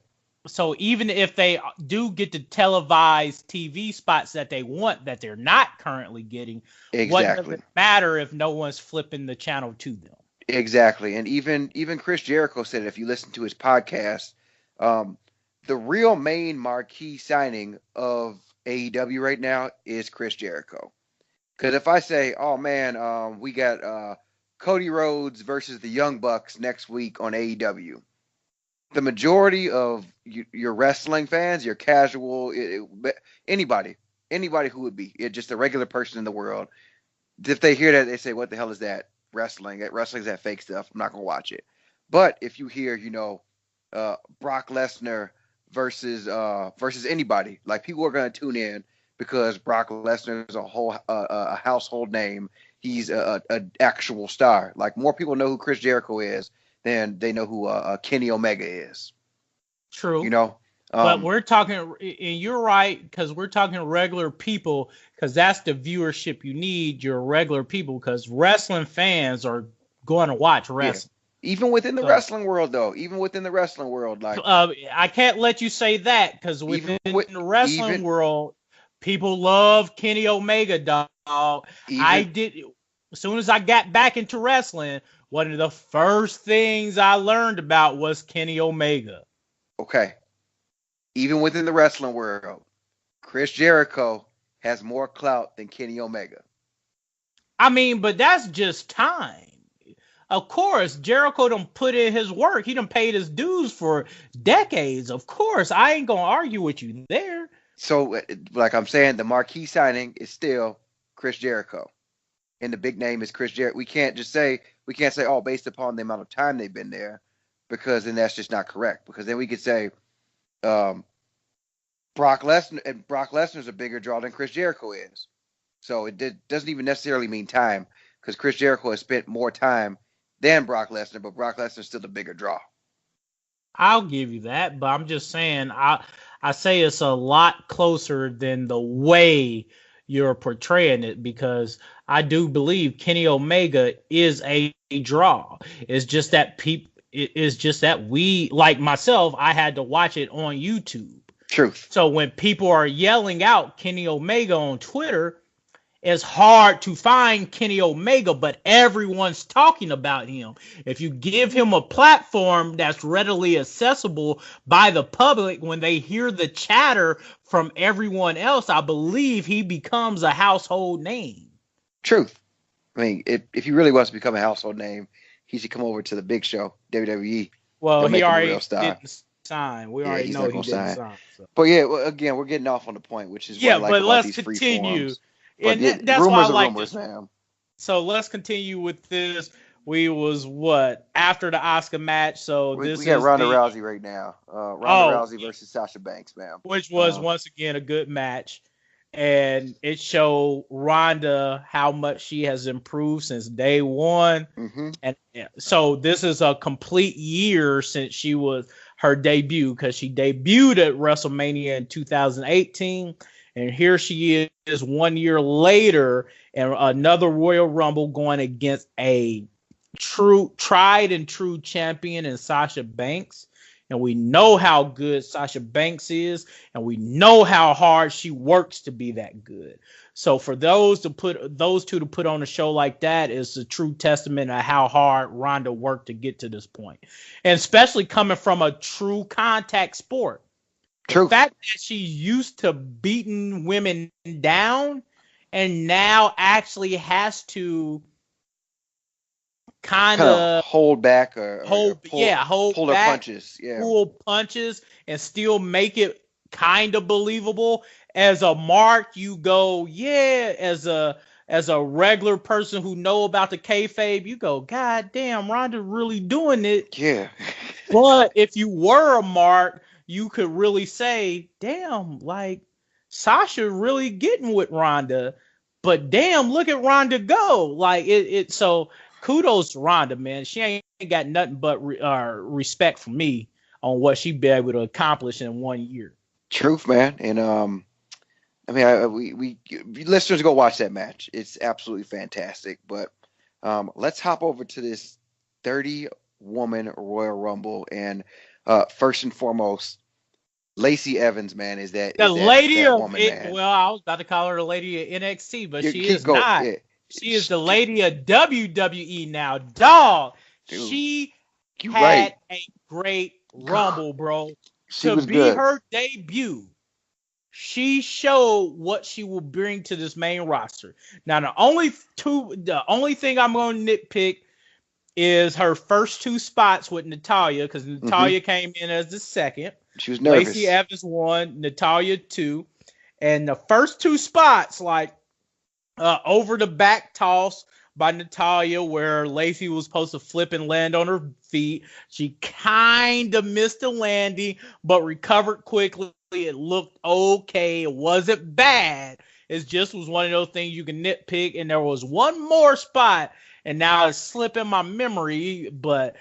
So even if they do get the televised TV spots that they want that they're not currently getting, what does it matter if no one's flipping the channel to them? Exactly. And even Chris Jericho said it, if you listen to his podcast, the real main marquee signing of AEW right now is Chris Jericho. Because if I say, oh man, we got Cody Rhodes versus the Young Bucks next week on AEW, the majority of your wrestling fans, your casual, anybody who would be just a regular person in the world, if they hear that, they say, what the hell is that? Wrestling's that fake stuff. I'm not going to watch it. But if you hear, Brock Lesnar versus anybody, like, people are going to tune in because Brock Lesnar is a household name. He's an actual star. Like, more people know who Chris Jericho is than they know who Kenny Omega is. True. But we're talking, and you're right, because we're talking regular people, because that's the viewership you need, your regular people, because wrestling fans are going to watch wrestling. Yeah. Even within the wrestling world, though. Like, I can't let you say that, because within the wrestling world, people love Kenny Omega, dog. As soon as I got back into wrestling, one of the first things I learned about was Kenny Omega. Okay. Even within the wrestling world, Chris Jericho has more clout than Kenny Omega. I mean, but that's just time. Of course, Jericho done put in his work. He done paid his dues for decades. Of course, I ain't going to argue with you there. So, like I'm saying, the marquee signing is still Chris Jericho, and the big name is Chris Jericho. We can't say, oh, based upon the amount of time they've been there, because then that's just not correct. Because then we could say Brock Lesnar, and Brock Lesnar's a bigger draw than Chris Jericho is. So it doesn't even necessarily mean time, because Chris Jericho has spent more time than Brock Lesnar, but Brock Lesnar's still the bigger draw. I'll give you that, but I'm just saying I say it's a lot closer than the way you're portraying it, because I do believe Kenny Omega is a draw. It's just that we, like myself, I had to watch it on YouTube. Truth. So when people are yelling out Kenny Omega on Twitter, it's hard to find Kenny Omega, but everyone's talking about him. If you give him a platform that's readily accessible by the public, when they hear the chatter from everyone else, I believe he becomes a household name. Truth. I mean, if he really wants to become a household name, he should come over to the big show, WWE. Well, he already didn't sign. We already know he didn't sign. So. But yeah, well, again, we're getting off on the point, which is what I like about these free forums. And that's why I like this. Man. So let's continue with this. We was after the Oscar match. So we got Ronda Rousey right now. Ronda Rousey versus Sasha Banks, man. Which was once again a good match, and it showed Ronda how much she has improved since day one. Mm-hmm. And so this is a complete year since she was her debut, because she debuted at WrestleMania in 2018. And here she is 1 year later, and another Royal Rumble going against a tried and true champion in Sasha Banks. And we know how good Sasha Banks is, and we know how hard she works to be that good. So for those two to put on a show like that is a true testament of how hard Ronda worked to get to this point. And especially coming from a true contact sport. The fact that she's used to beating women down and now actually has to kind of hold back pull her punches. Yeah. Pull punches and still make it kind of believable. As a mark, you go, yeah, as a regular person who know about the kayfabe, you go, God damn, Ronda really doing it. Yeah. But if you were a mark, you could really say, damn, like Sasha really getting with Ronda, but damn, look at Ronda go. Like so kudos to Ronda, man. She ain't got nothing but respect for me on what she be able to accomplish in 1 year. Truth, man. And I mean, we listeners go watch that match. It's absolutely fantastic. But let's hop over to this 30-woman Royal Rumble. And first and foremost, Lacey Evans, man, is that lady that of woman, it? Man. Well, I was about to call her the lady of NXT, but she is going. not. Yeah. She is the lady of WWE now, dog. Dude, she had a great Rumble, bro. She was good. Her debut, she showed what she will bring to this main roster. Now, the only thing I'm going to nitpick is her first two spots with Natalya, because Natalya came in as the second. She was nervous. Lacey Evans won, Natalya 2. And the first two spots, like over the back toss by Natalya, where Lacey was supposed to flip and land on her feet. She kind of missed the landing, but recovered quickly. It looked okay. It wasn't bad. It just was one of those things you can nitpick. And there was one more spot, and now it's slipping my memory, but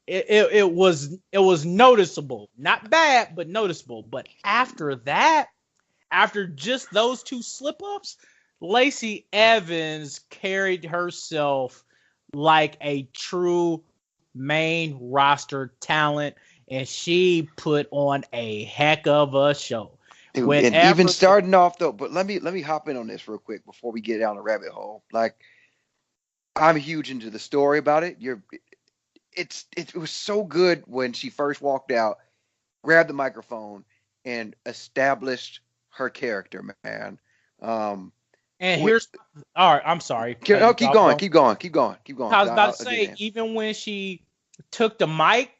it was noticeable. Not bad, but noticeable. But after that, after just those two slip-ups, Lacey Evans carried herself like a true main roster talent, and she put on a heck of a show. And even starting off though, but let me hop in on this real quick before we get down the rabbit hole. Like, I'm huge into the story about it. It was so good when she first walked out, grabbed the microphone, and established her character, man. And here's all right. I'm sorry. Keep going. I was about to say, even when she took the mic,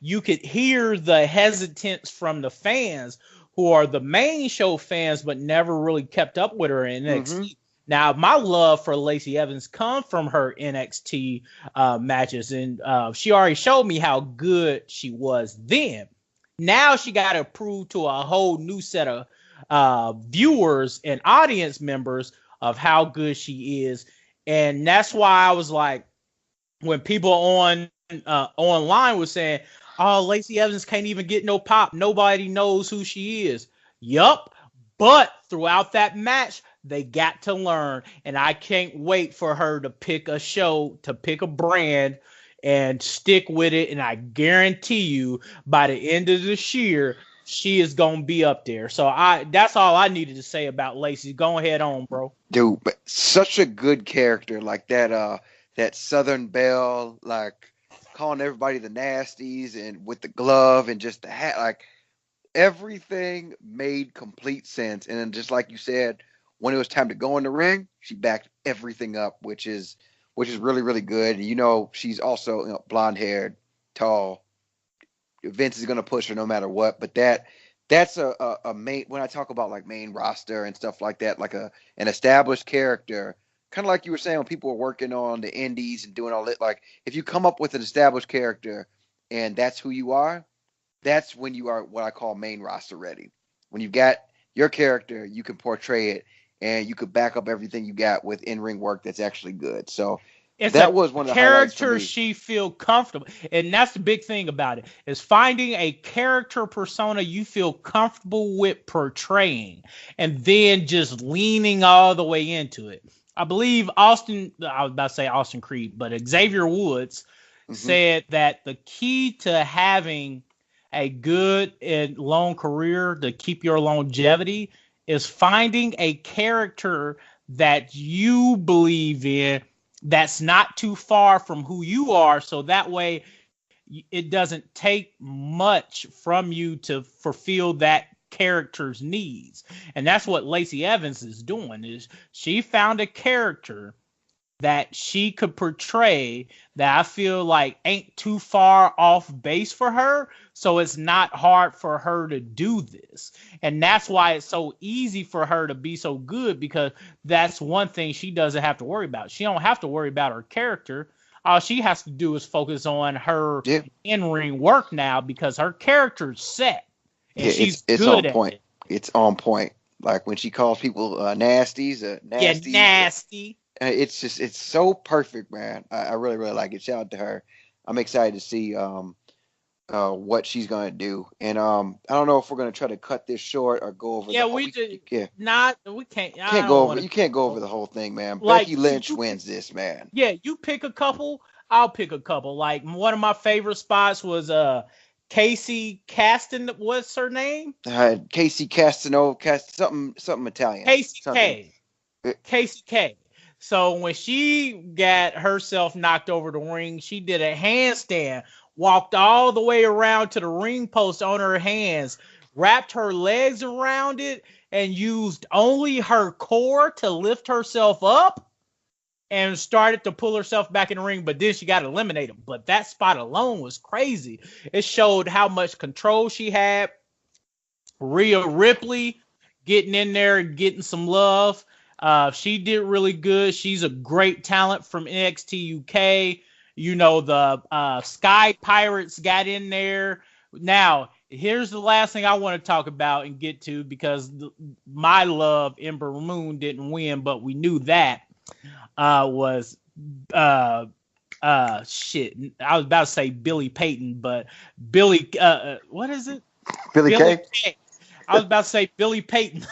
you could hear the hesitance from the fans who are the main show fans, but never really kept up with her in NXT. Now, my love for Lacey Evans comes from her NXT matches, and she already showed me how good she was then. Now she got to prove to a whole new set of viewers and audience members of how good she is, and that's why I was like, when people on online was saying, "Oh, Lacey Evans can't even get no pop. Nobody knows who she is." Yup. But throughout that match, they got to learn, and I can't wait for her to pick a show, to pick a brand, and stick with it. And I guarantee you, by the end of this year, she is gonna be up there. So that's all I needed to say about Lacey. Go ahead on, bro. Dude, but such a good character, like that Southern Belle, like calling everybody the nasties and with the glove and just the hat, like everything made complete sense. And then just like you said, when it was time to go in the ring, she backed everything up, which is really, really good. And she's also blonde haired, tall. Vince is gonna push her no matter what. But that's a main, when I talk about like main roster and stuff like that, like an established character, kind of like you were saying when people were working on the indies and doing all that. Like if you come up with an established character and that's who you are, that's when you are what I call main roster ready. When you've got your character, you can portray it and you could back up everything you got with in-ring work that's actually good. So It's that a was one of the highlights for character me. she feel comfortable, and that's the big thing about it, is finding a character persona you feel comfortable with portraying, and then just leaning all the way into it. I believe I was about to say Austin Creed, but Xavier Woods Hmm. said that the key to having a good and long career, to keep your longevity, is finding a character that you believe in, that's not too far from who you are, so that way it doesn't take much from you to fulfill that character's needs. And that's what Lacey Evans is doing, is she found a character that she could portray that I feel like ain't too far off base for her. So it's not hard for her to do this. And that's why it's so easy for her to be so good, because that's one thing she doesn't have to worry about. She don't have to worry about her character. All she has to do is focus on her Yeah, in-ring work now, because her character's set and yeah, it's she's it's on good at point. it. It's on point. Like when she calls people nasties, Yeah, nasties. nasty. It's so perfect, man. I really, really like it. Shout out to her. I'm excited to see what she's gonna do. And I don't know if we're gonna try to cut this short or go over the Yeah, whole. we just Yeah, not we can't. I can't go don't over. want You to can't go over go. the whole thing, man. Like Becky you, Lynch wins this, man. yeah, you pick a couple, I'll pick a couple. Like one of my favorite spots was Casey Caston. What's her name? Casey Castano, something Italian, Casey something. K. Casey K. So when she got herself knocked over the ring, she did a handstand, walked all the way around to the ring post on her hands, wrapped her legs around it, and used only her core to lift herself up, and started to pull herself back in the ring, but then she got eliminated. But that spot alone was crazy. It showed how much control she had. Rhea Ripley getting in there and getting some love. She did really good. She's a great talent from NXT UK. The Sky Pirates got in there. Now, here's the last thing I want to talk about and get to, because my love, Ember Moon, didn't win, but we knew that. Was shit. I was about to say Billy Payton, but Billy what is it? Billy Billy Kay. Kay. I was about to say Billy Payton.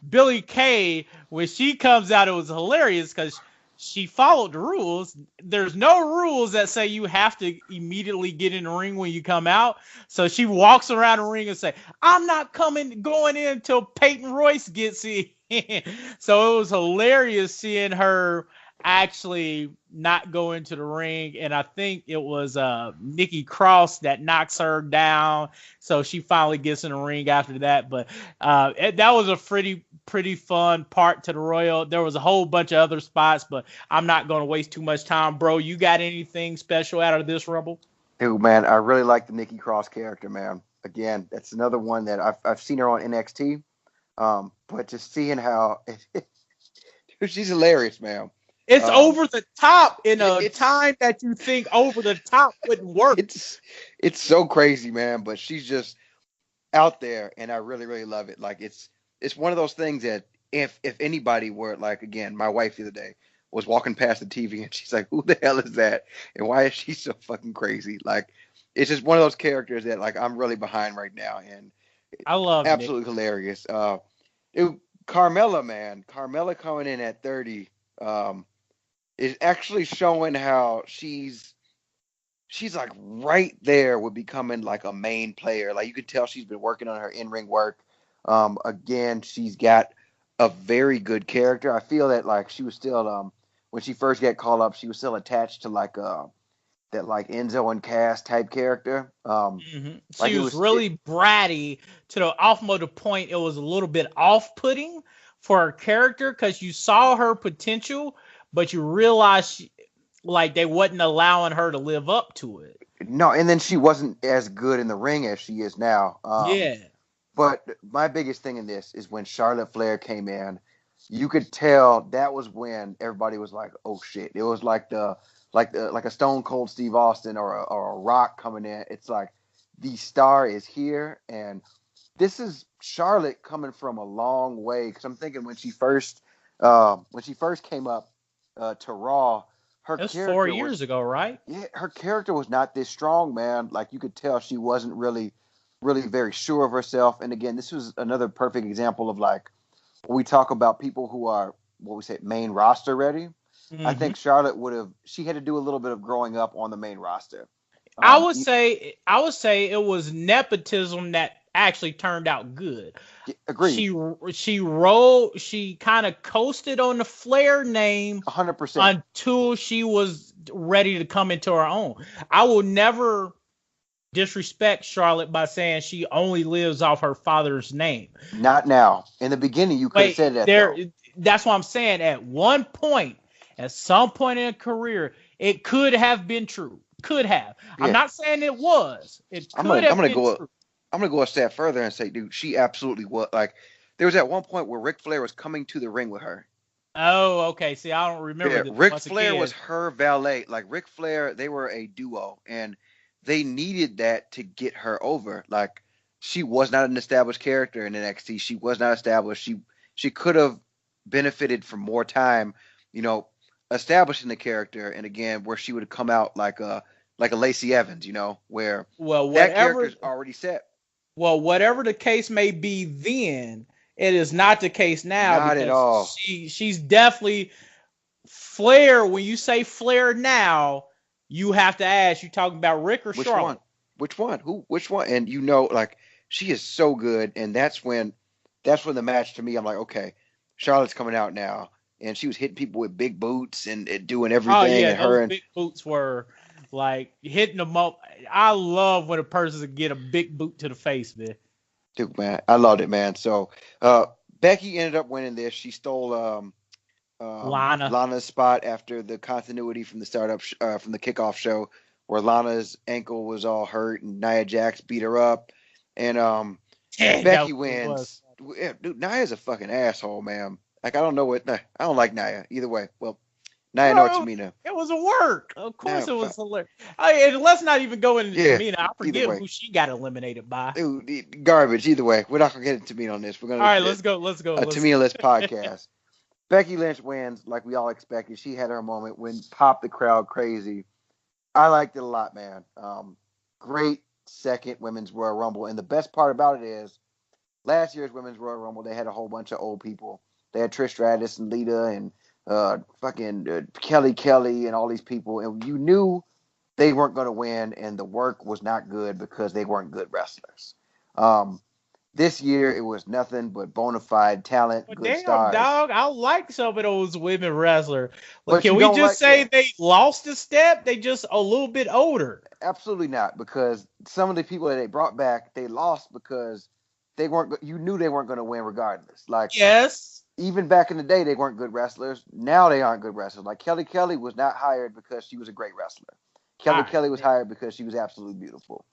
Billy Kay, when she comes out, it was hilarious because she followed the rules. There's no rules that say you have to immediately get in the ring when you come out. So she walks around the ring and say, "I'm not going in until Peyton Royce gets in." So it was hilarious seeing her actually not go into the ring, and I think it was Nikki Cross that knocks her down, so she finally gets in the ring after that. But that was a pretty fun part to the Royal. There was a whole bunch of other spots, but I'm not going to waste too much time. Bro, you got anything special out of this Rumble? Dude, man, I really like the Nikki Cross character, man. Again, that's another one that I've seen her on NXT, but just seeing how She's hilarious, man. It's over the top in a It's time that you think over the top wouldn't work. it's so crazy, man. But she's just out there, and I really really love it. Like it's one of those things that if anybody were like, again, my wife the other day was walking past the TV and she's like, who the hell is that, and why is she so fucking crazy? Like, it's just one of those characters that like I'm really behind right now, and I love Nick. absolutely hilarious. It, Carmella, man, Carmella coming in at 30 is actually showing how she's like right there with becoming like a main player. Like, you could tell she's been working on her in-ring work. Again, she's got a very good character. I feel that like she was still when she first got called up, she was still attached to like that like Enzo and Cass type character. Like She was really bratty to the almost the point it was a little bit off-putting for her character because you saw her potential, but you realized like they wasn't allowing her to live up to it. No, and then she wasn't as good in the ring as she is now. Yeah. But my biggest thing in this is when Charlotte Flair came in, you could tell that was when everybody was like, "Oh shit!" It was like like a Stone Cold Steve Austin or a Rock coming in. It's like the star is here, and this is Charlotte coming from a long way. Because I'm thinking when she first came up to Raw, her That's character 4 years ago, right? yeah, her character was not this strong, man. Like, you could tell she wasn't really very sure of herself. And again, this was another perfect example of like when we talk about people who are what we say main roster ready. I think Charlotte she had to do a little bit of growing up on the main roster. I would say it was nepotism that actually turned out good. Agreed. She kind of coasted on the Flair name 100% until she was ready to come into her own. I will never disrespect Charlotte by saying she only lives off her father's name. Not now. In the beginning, you could have said that. That's what I'm saying. At one point, at some point in her career, it could have been true. Could have. Yeah. I'm not saying it was. It could have been true. I'm gonna go a step further and say, dude, she absolutely was. Like, there was at one point where Ric Flair was coming to the ring with her. Oh, okay. See, I don't remember. Yeah, Ric Flair was her valet. Like, Ric Flair, they were a duo, and they needed that to get her over. Like, she was not an established character in NXT. She was not established. She could have benefited from more time, establishing the character, and again, where she would have come out like a Lacey Evans, where that character's already set. Well, whatever the case may be then, it is not the case now. Not at all. She's definitely Flair. When you say Flair now, you have to ask, you talking about Rick or Charlotte? Which one? Which one? And like, she is so good, and that's when the match, to me, I'm like, okay, Charlotte's coming out now. And she was hitting people with big boots and doing everything. Oh, yeah, and her big boots were like hitting them up. I love when a person get a big boot to the face, man. Dude, man, I loved it, man. So Becky ended up winning this. She stole Lana's spot after the continuity from the startup from the kickoff show, where Lana's ankle was all hurt and Nia Jax beat her up, and Becky wins. Yeah, dude, Nia's a fucking asshole, man. Like, I don't like Nia either way. Well, Nia nor Tamina. It was a work. Of course, it was hilarious. And let's not even go into Tamina. I forget who she got eliminated by. Dude, garbage. Either way, we're not gonna get into Tamina on this. We're gonna. All right, let's go. A Tamina-less podcast. Becky Lynch wins like we all expected. She had her moment when popped the crowd crazy. I liked it a lot, man. Great second Women's Royal Rumble, and the best part about it is, last year's Women's Royal Rumble, they had a whole bunch of old people. They had Trish Stratus and Lita and Kelly and all these people, and you knew they weren't going to win, and the work was not good because they weren't good wrestlers. This year, it was nothing but bona fide talent, good stars. Dog, I like some of those women wrestlers. But can we just say they lost a step? They just a little bit older. Absolutely not, because some of the people that they brought back, they lost because they weren't. You knew they weren't going to win regardless. Like, yes. Even back in the day, they weren't good wrestlers. Now they aren't good wrestlers. Like, Kelly was not hired because she was a great wrestler. Kelly was hired because she was absolutely beautiful.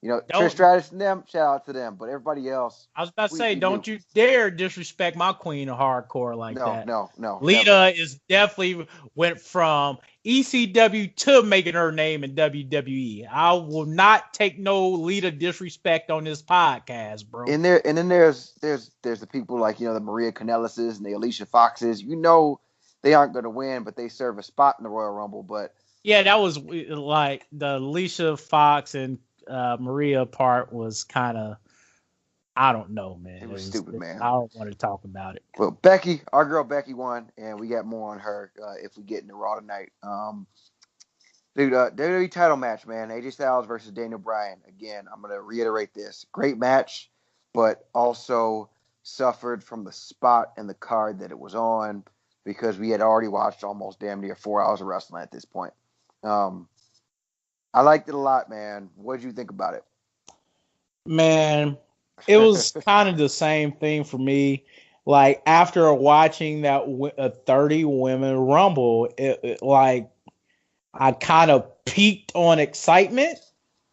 You know, Trish Don't Stratus and them, shout out to them. But everybody else, I was about to say, we knew. don't you dare disrespect my queen of hardcore like No, that. no, no, never. Lita is definitely went from ECW to making her name in WWE. I will not take no Lita disrespect on this podcast, bro. And then there's the people like, you know, the Maria Kanellises and the Alicia Foxes. You know, they aren't going to win, but they serve a spot in the Royal Rumble. But Yeah, that was like the Alicia Fox and Maria part was kind of, I don't know, man. it It was was, stupid, man. I don't want to talk about it. Well, Becky, our girl Becky won, and we got more on her if we get into Raw tonight. Dude, WWE title match, man. AJ Styles versus Daniel Bryan. Again, I'm gonna reiterate this: great match, but also suffered from the spot and the card that it was on because we had already watched almost damn near 4 hours of wrestling at this point. Um, I liked it a lot, man. What did you think about it? Man, it was kind of the same thing for me. Like after watching that 30 women rumble, like I kind of peaked on excitement.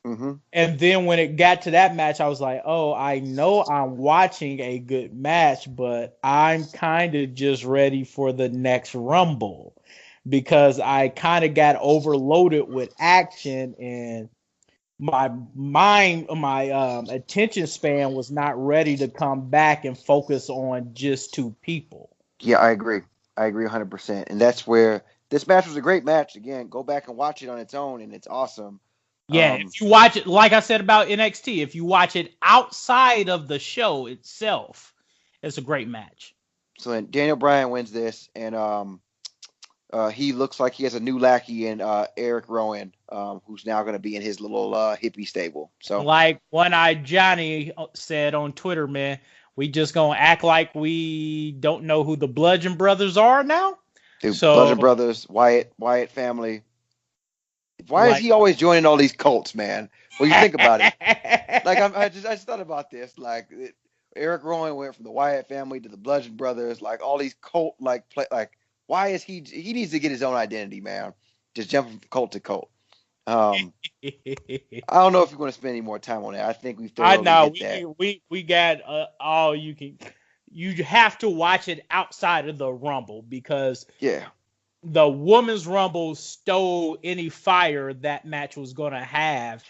Mm-hmm. And then when it got to that match, I was like, oh, I know I'm watching a good match, but I'm kind of just ready for the next rumble because I kind of got overloaded with action and my attention span was not ready to come back and focus on just two people. Yeah, I agree. I agree 100%. And that's where this match was a great match. Again, go back and watch it on its own, and it's awesome. Yeah, if you watch it, like I said about NXT, if you watch it outside of the show itself, it's a great match. So then Daniel Bryan wins this, and he looks like he has a new lackey in Eric Rowan, who's now going to be in his little hippie stable. So, Like One Eye Johnny said on Twitter, man, we just gonna act like we don't know who the Bludgeon Brothers are now. dude, Bludgeon So, Brothers, Wyatt family. Why is like, he always joining all these cults, man? Well, you think about it. Like I just thought about this. Like Eric Rowan went from the Wyatt family to the Bludgeon Brothers. Like all these cult like why is he needs to get his own identity, man? Just jumping from cult to cult. I don't know if you want to spend any more time on that. I think we I thoroughly know hit that. we got all you can. You have to watch it outside of the Rumble because Yeah, the women's Rumble stole any fire that match was going to have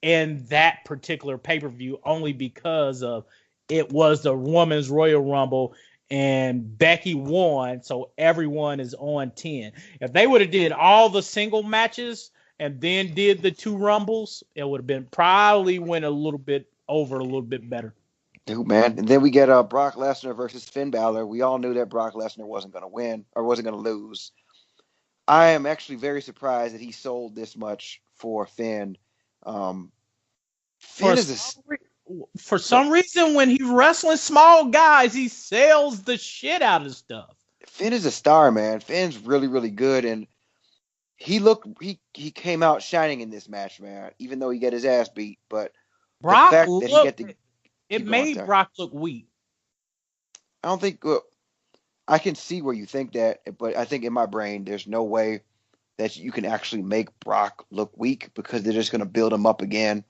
in that particular pay-per-view only because of it was the women's Royal Rumble and Becky won, so everyone is on 10. If they would have did all the single matches and then did the two Rumbles, it would have been probably went a little bit over a little bit better. dude, man. And then we get Brock Lesnar versus Finn Balor. We all knew that Brock Lesnar wasn't going to win or wasn't going to lose. I am actually very surprised that he sold this much for Finn. For Finn is a for some reason, when he's wrestling small guys, he sells the shit out of stuff. Finn is a star, man. Finn's really, really good, and he came out shining in this match, man. Even though he got his ass beat, but the Brock fact that he got looked to it keep going, made sorry. Brock look weak. I don't think I can see where you think that, but I think in my brain, there's no way that you can actually make Brock look weak because they're just going to build him up again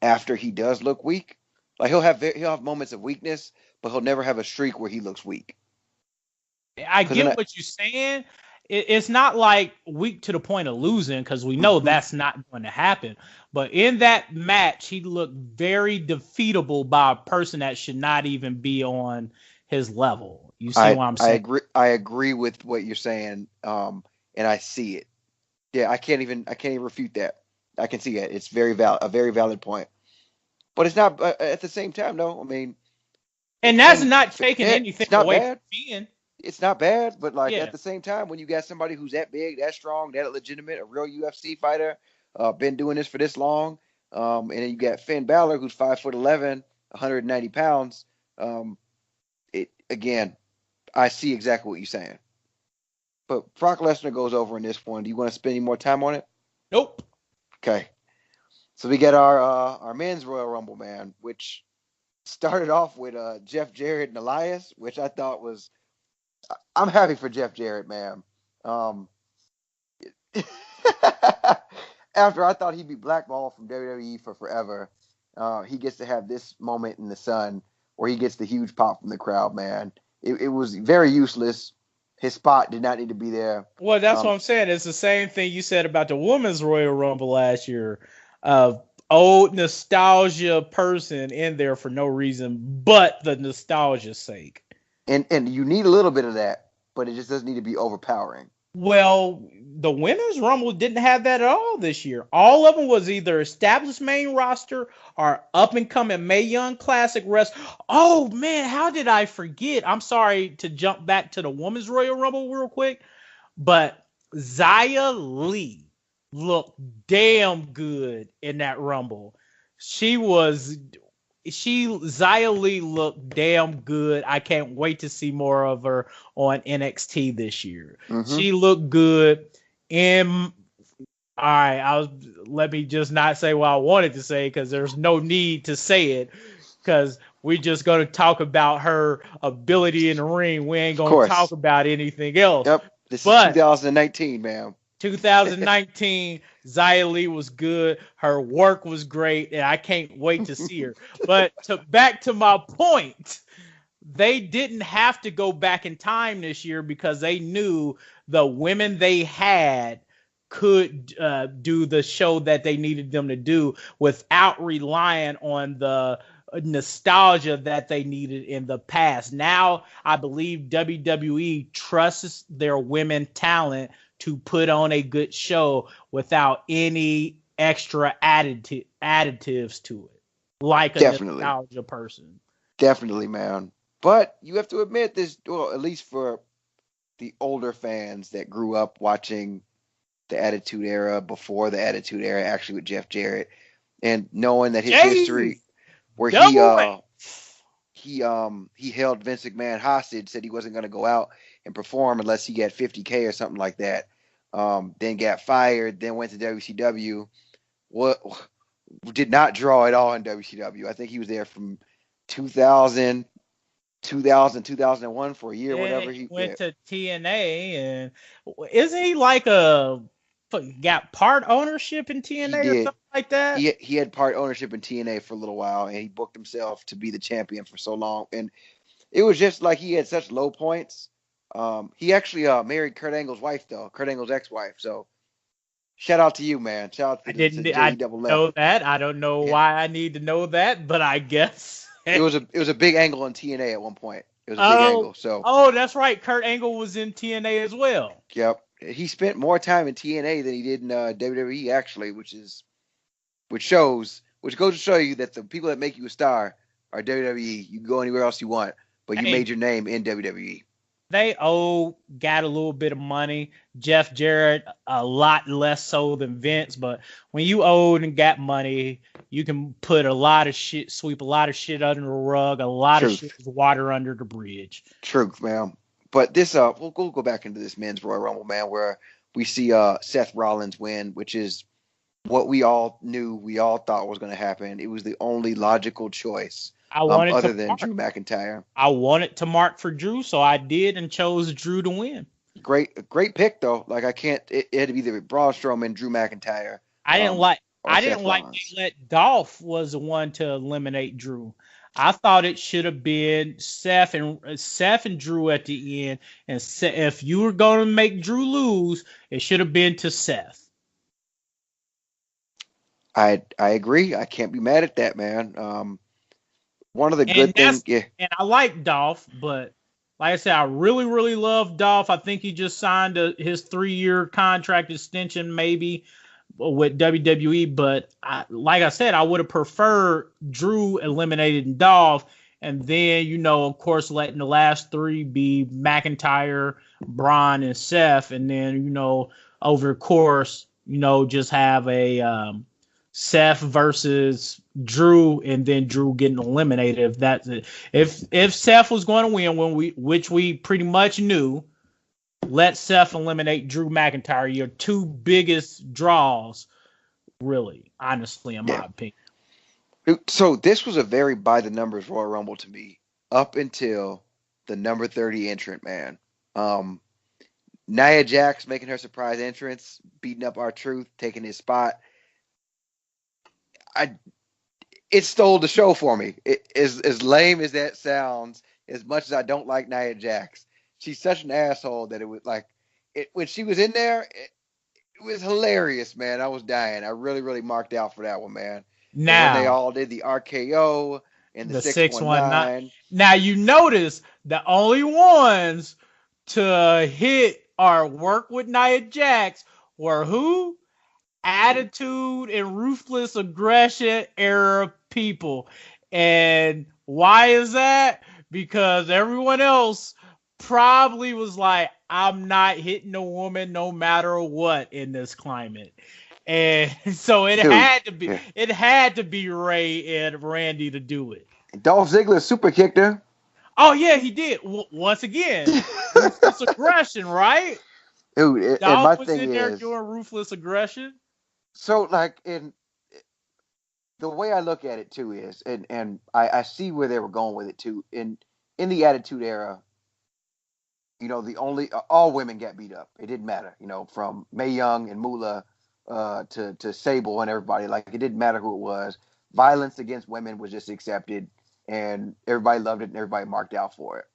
after he does look weak. Like he'll have moments of weakness, but he'll never have a streak where he looks weak. I Because then get what you're saying. It's not like weak to the point of losing because we know that's not going to happen. But in that match, he looked very defeatable by a person that should not even be on his level. You see what I'm saying? I agree with what you're saying, and I see it. Yeah, I can't even refute that. I can see it. It's a very valid point. But it's not at the same time, though. I mean, And that's not taking anything it's not away bad. from Finn. It's not bad, but like Yeah. at the same time, when you got somebody who's that big, that strong, that legitimate, a real UFC fighter, been doing this for this long, and then you got Finn Balor, who's 5'11", 190 pounds. It again, I see exactly what you're saying. But Brock Lesnar goes over in this one. Do you want to spend any more time on it? Nope. Okay. So we get our men's Royal Rumble, man, which started off with Jeff Jarrett and Elias, which I thought was. I'm happy for Jeff Jarrett, man. after I thought he'd be blackballed from WWE for forever, he gets to have this moment in the sun where he gets the huge pop from the crowd, man. It was very useless. His spot did not need to be there. Well, that's what I'm saying. It's the same thing you said about the Women's Royal Rumble last year. Old nostalgia person in there for no reason but the nostalgia's sake. And you need a little bit of that, but it just doesn't need to be overpowering. Well, the Women's Rumble didn't have that at all this year. All of them was either established main roster or up and coming Mae Young Classic wrestler. Oh man, how did I forget? I'm sorry to jump back to the Women's Royal Rumble real quick, but Xia Li looked damn good in that Rumble. Xia Li looked damn good. I can't wait to see more of her on NXT this year. Mm-hmm. She looked good. All right, let me just not say what I wanted to say because there's no need to say it because we're just going to talk about her ability in the ring. We ain't going to talk about anything else. Yep. This is 2019, man. 2019, Xia Li was good. Her work was great, and I can't wait to see her. But back to my point, they didn't have to go back in time this year because they knew the women they had could do the show that they needed them to do without relying on the nostalgia that they needed in the past. Now, I believe WWE trusts their women talent to put on a good show without any extra additives to it, like a nostalgia person. Definitely, man. But you have to admit this, well, at least for the older fans that grew up watching the Attitude Era before the Attitude Era, actually with Jeff Jarrett, and knowing that his history, where he held Vince McMahon hostage, said he wasn't going to go out and perform unless he got $50K or something like that. Then got fired, then went to WCW. What did not draw at all in WCW. I think he was there from 2000, 2001 for a year, whatever. He went to TNA, and isn't he like got part ownership in TNA or something like that? He had part ownership in TNA for a little while, and he booked himself to be the champion for so long. And it was just like he had such low points. He actually married Kurt Angle's wife, though, Kurt Angle's ex-wife. So shout out to you, man. Shout out to I didn't know that. I don't know why I need to know that, but I guess it was a big angle in TNA at one point. It was a big angle. So that's right. Kurt Angle was in TNA as well. Yep. He spent more time in TNA than he did in WWE, actually, which goes to show you that the people that make you a star are WWE. You can go anywhere else you want, but you made your name in WWE. They got a little bit of money. Jeff Jarrett, a lot less so than Vince, but when you owed and got money, you can put sweep a lot of shit under the rug, a lot of shit is water under the bridge. Truth, man. But this, we'll go back into this men's Royal Rumble, man, where we see Seth Rollins win, which is what we all thought was going to happen. It was the only logical choice. Other than Drew McIntyre. I wanted to mark for Drew, so I did and chose Drew to win. Great pick though. Like it had to be either Braun Strowman, Drew McIntyre. I didn't like they let Dolph was the one to eliminate Drew. I thought it should have been Seth and Drew at the end. And if you were going to make Drew lose, it should have been to Seth. I agree. I can't be mad at that, man. One of the good things, and I like Dolph, but like I said, I really, really love Dolph. I think he just signed his 3-year contract extension, maybe with WWE. But like I said, I would have preferred Drew eliminating Dolph, and then of course, letting the last 3 be McIntyre, Braun, and Seth, and then over the course, just have a Seth versus Drew, and then Drew getting eliminated. If that's it. If Seth was going to win, which we pretty much knew, let Seth eliminate Drew McIntyre. Your 2 biggest draws, really, honestly, in my opinion. So this was a very by the numbers Royal Rumble to me, up until the number 30 entrant, man. Nia Jax making her surprise entrance, beating up R-Truth, taking his spot. It stole the show for me. As lame as that sounds, as much as I don't like Nia Jax, she's such an asshole that it was like it when she was in there. It was hilarious, man. I was dying. I really, really marked out for that one, man. And when they Now, all did the RKO and the the 619. 619, Now you notice the only ones to hit or work with Nia Jax were who? Attitude and ruthless aggression era people. And why is that? Because everyone else probably was like, I'm not hitting a woman no matter what in this climate. And so dude, yeah. it had to be Ray and Randy to do it. Dolph Ziggler super kicked her. Oh yeah, he did. Once again, ruthless aggression, right? Dude, and Dolph my was thing in there is, doing ruthless aggression. so like in the way I look at it too is, and I see where they were going with it too. In the Attitude Era, the only all women got beat up. It didn't matter, from Mae Young and Moolah to Sable and everybody. Like it didn't matter who it was. Violence against women was just accepted, and everybody loved it, and everybody marked out for it.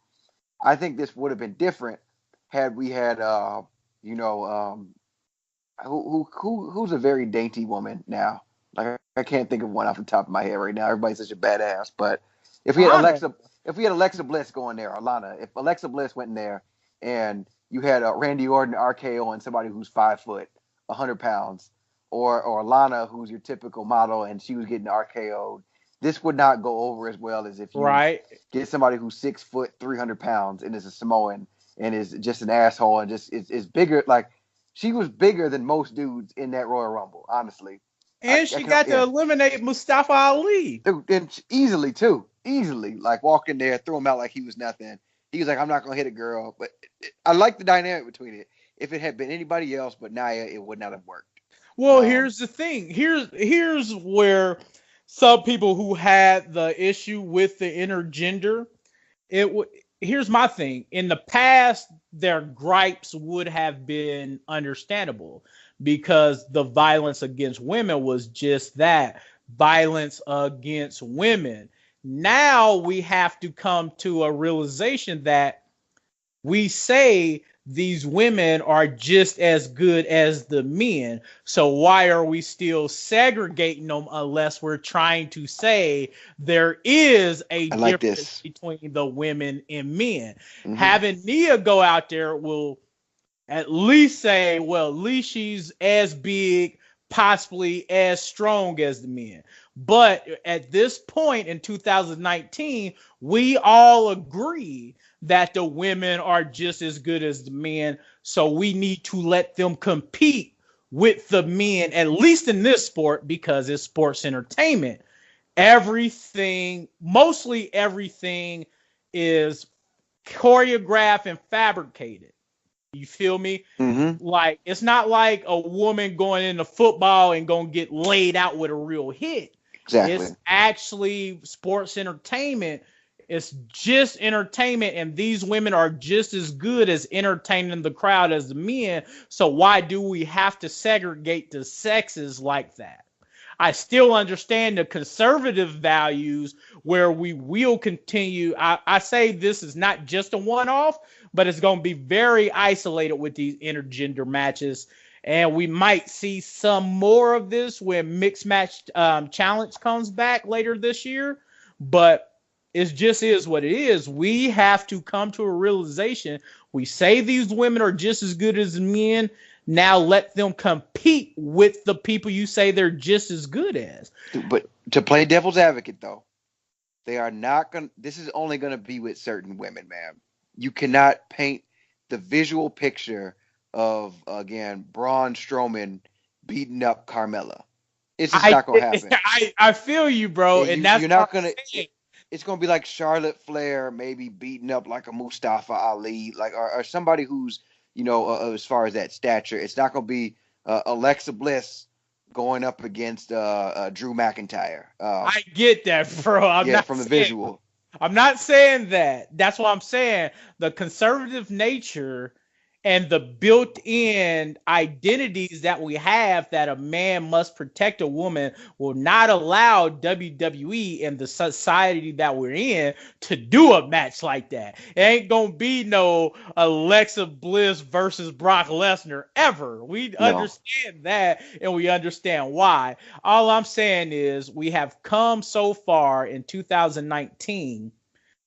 I think this would have been different had we had, who's a very dainty woman now. Like I can't think of one off the top of my head right now. Everybody's such a badass, but if we had Lana. Alexa Bliss going there, Alana, if Alexa Bliss went in there and you had Randy Orton RKO and somebody who's 5 foot, 100 pounds, or Lana who's your typical model and she was getting RKO'd, this would not go over as well as if you Right. get somebody who's 6 foot, 300 pounds and is a Samoan and is just an asshole and just is bigger. Like she was bigger than most dudes in that Royal Rumble, honestly. And she got to Yeah. eliminate Mustafa Ali. And easily too. Easily. Like walk in there, throw him out like he was nothing. He was like, I'm not gonna hit a girl. But I like the dynamic between it. If it had been anybody else but Nia, it would not have worked. Well, here's the thing. Here's where some people who had the issue with the intergender, here's my thing. In the past, their gripes would have been understandable because the violence against women was just that, violence against women. Now we have to come to a realization that we say these women are just as good as the men. So why are we still segregating them unless we're trying to say there is a difference between the women and men? Mm-hmm. Having Nia go out there will at least say, well, at least she's as big, possibly as strong as the men. But at this point in 2019, we all agree that the women are just as good as the men. So we need to let them compete with the men, at least in this sport, because it's sports entertainment. Mostly everything is choreographed and fabricated. You feel me? Mm-hmm. Like, it's not like a woman going into football and going to get laid out with a real hit. Exactly. It's actually sports entertainment. It's just entertainment, and these women are just as good as entertaining the crowd as the men. So why do we have to segregate the sexes like that? I still understand the conservative values where we will continue. I say this is not just a one-off, but it's going to be very isolated with these intergender matches. And we might see some more of this when Mixed Match Challenge comes back later this year. But it just is what it is. We have to come to a realization. We say these women are just as good as men. Now let them compete with the people you say they're just as good as. But to play devil's advocate, though, they are not going to, this is only going to be with certain women, man. You cannot paint the visual picture of, again, Braun Strowman beating up Carmella. It's just not going to happen. I feel you, bro. And that's you're not going to, it's going to be like Charlotte Flair maybe beating up like a Mustafa Ali, like, or somebody who's, as far as that stature. It's not going to be Alexa Bliss going up against Drew McIntyre. I get that, bro. From the visual. I'm not saying that. That's what I'm saying. The conservative nature and the built-in identities that we have that a man must protect a woman will not allow WWE and the society that we're in to do a match like that. It ain't gonna be no Alexa Bliss versus Brock Lesnar ever. We No. understand that, and we understand why. All I'm saying is we have come so far in 2019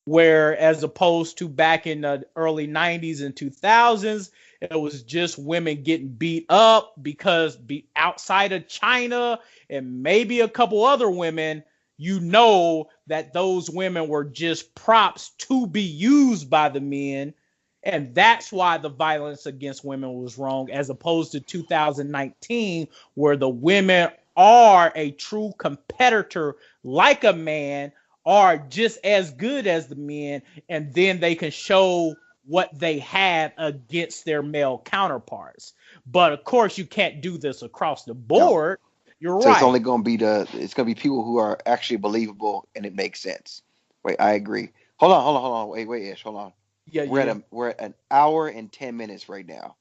where, as opposed to back in the early 90s and 2000s, it was just women getting beat up because outside of China and maybe a couple other women, you know that those women were just props to be used by the men. And that's why the violence against women was wrong, as opposed to 2019, where the women are a true competitor like a man, are just as good as the men, and then they can show what they have against their male counterparts. But of course, you can't do this across the No. board. You're So it's right. only going to be people who are actually believable and it makes sense. Wait, I agree. Hold on. Wait, Ish, hold on. Yeah, yeah. We're at an hour and 10 minutes right now.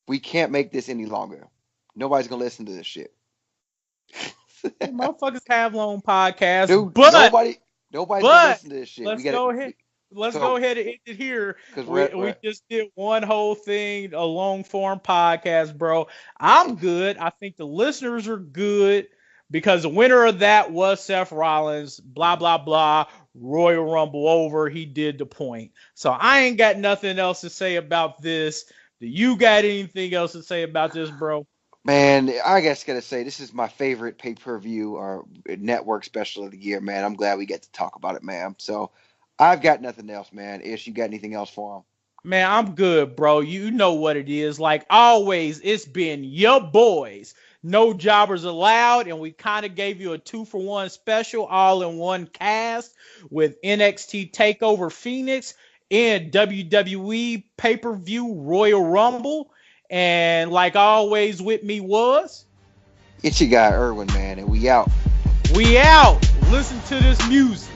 We can't make this any longer. Nobody's gonna listen to this shit. Motherfuckers have long podcasts, Dude, but nobody's gonna but listen to this shit. We let's got go to ahead. Let's go so ahead and end it here. because We just did one whole thing, a long form podcast, bro. I'm good. I think the listeners are good because the winner of that was Seth Rollins. Blah blah blah. Royal Rumble over. He did the point. So I ain't got nothing else to say about this. Do you got anything else to say about this, bro? man, I guess gotta say this is my favorite pay per view or network special of the year, man. I'm glad we get to talk about it, man. So I've got nothing else, man. Ish, you got anything else for him? Man, I'm good, bro. You know what it is. Like always, it's been your boys. No jobbers allowed, and we kind of gave you a 2-for-1 special, all in one cast with NXT Takeover Phoenix and WWE pay-per-view Royal Rumble. And like always, with me was It's your guy Irwin, man, and we out. we out. Listen to this music.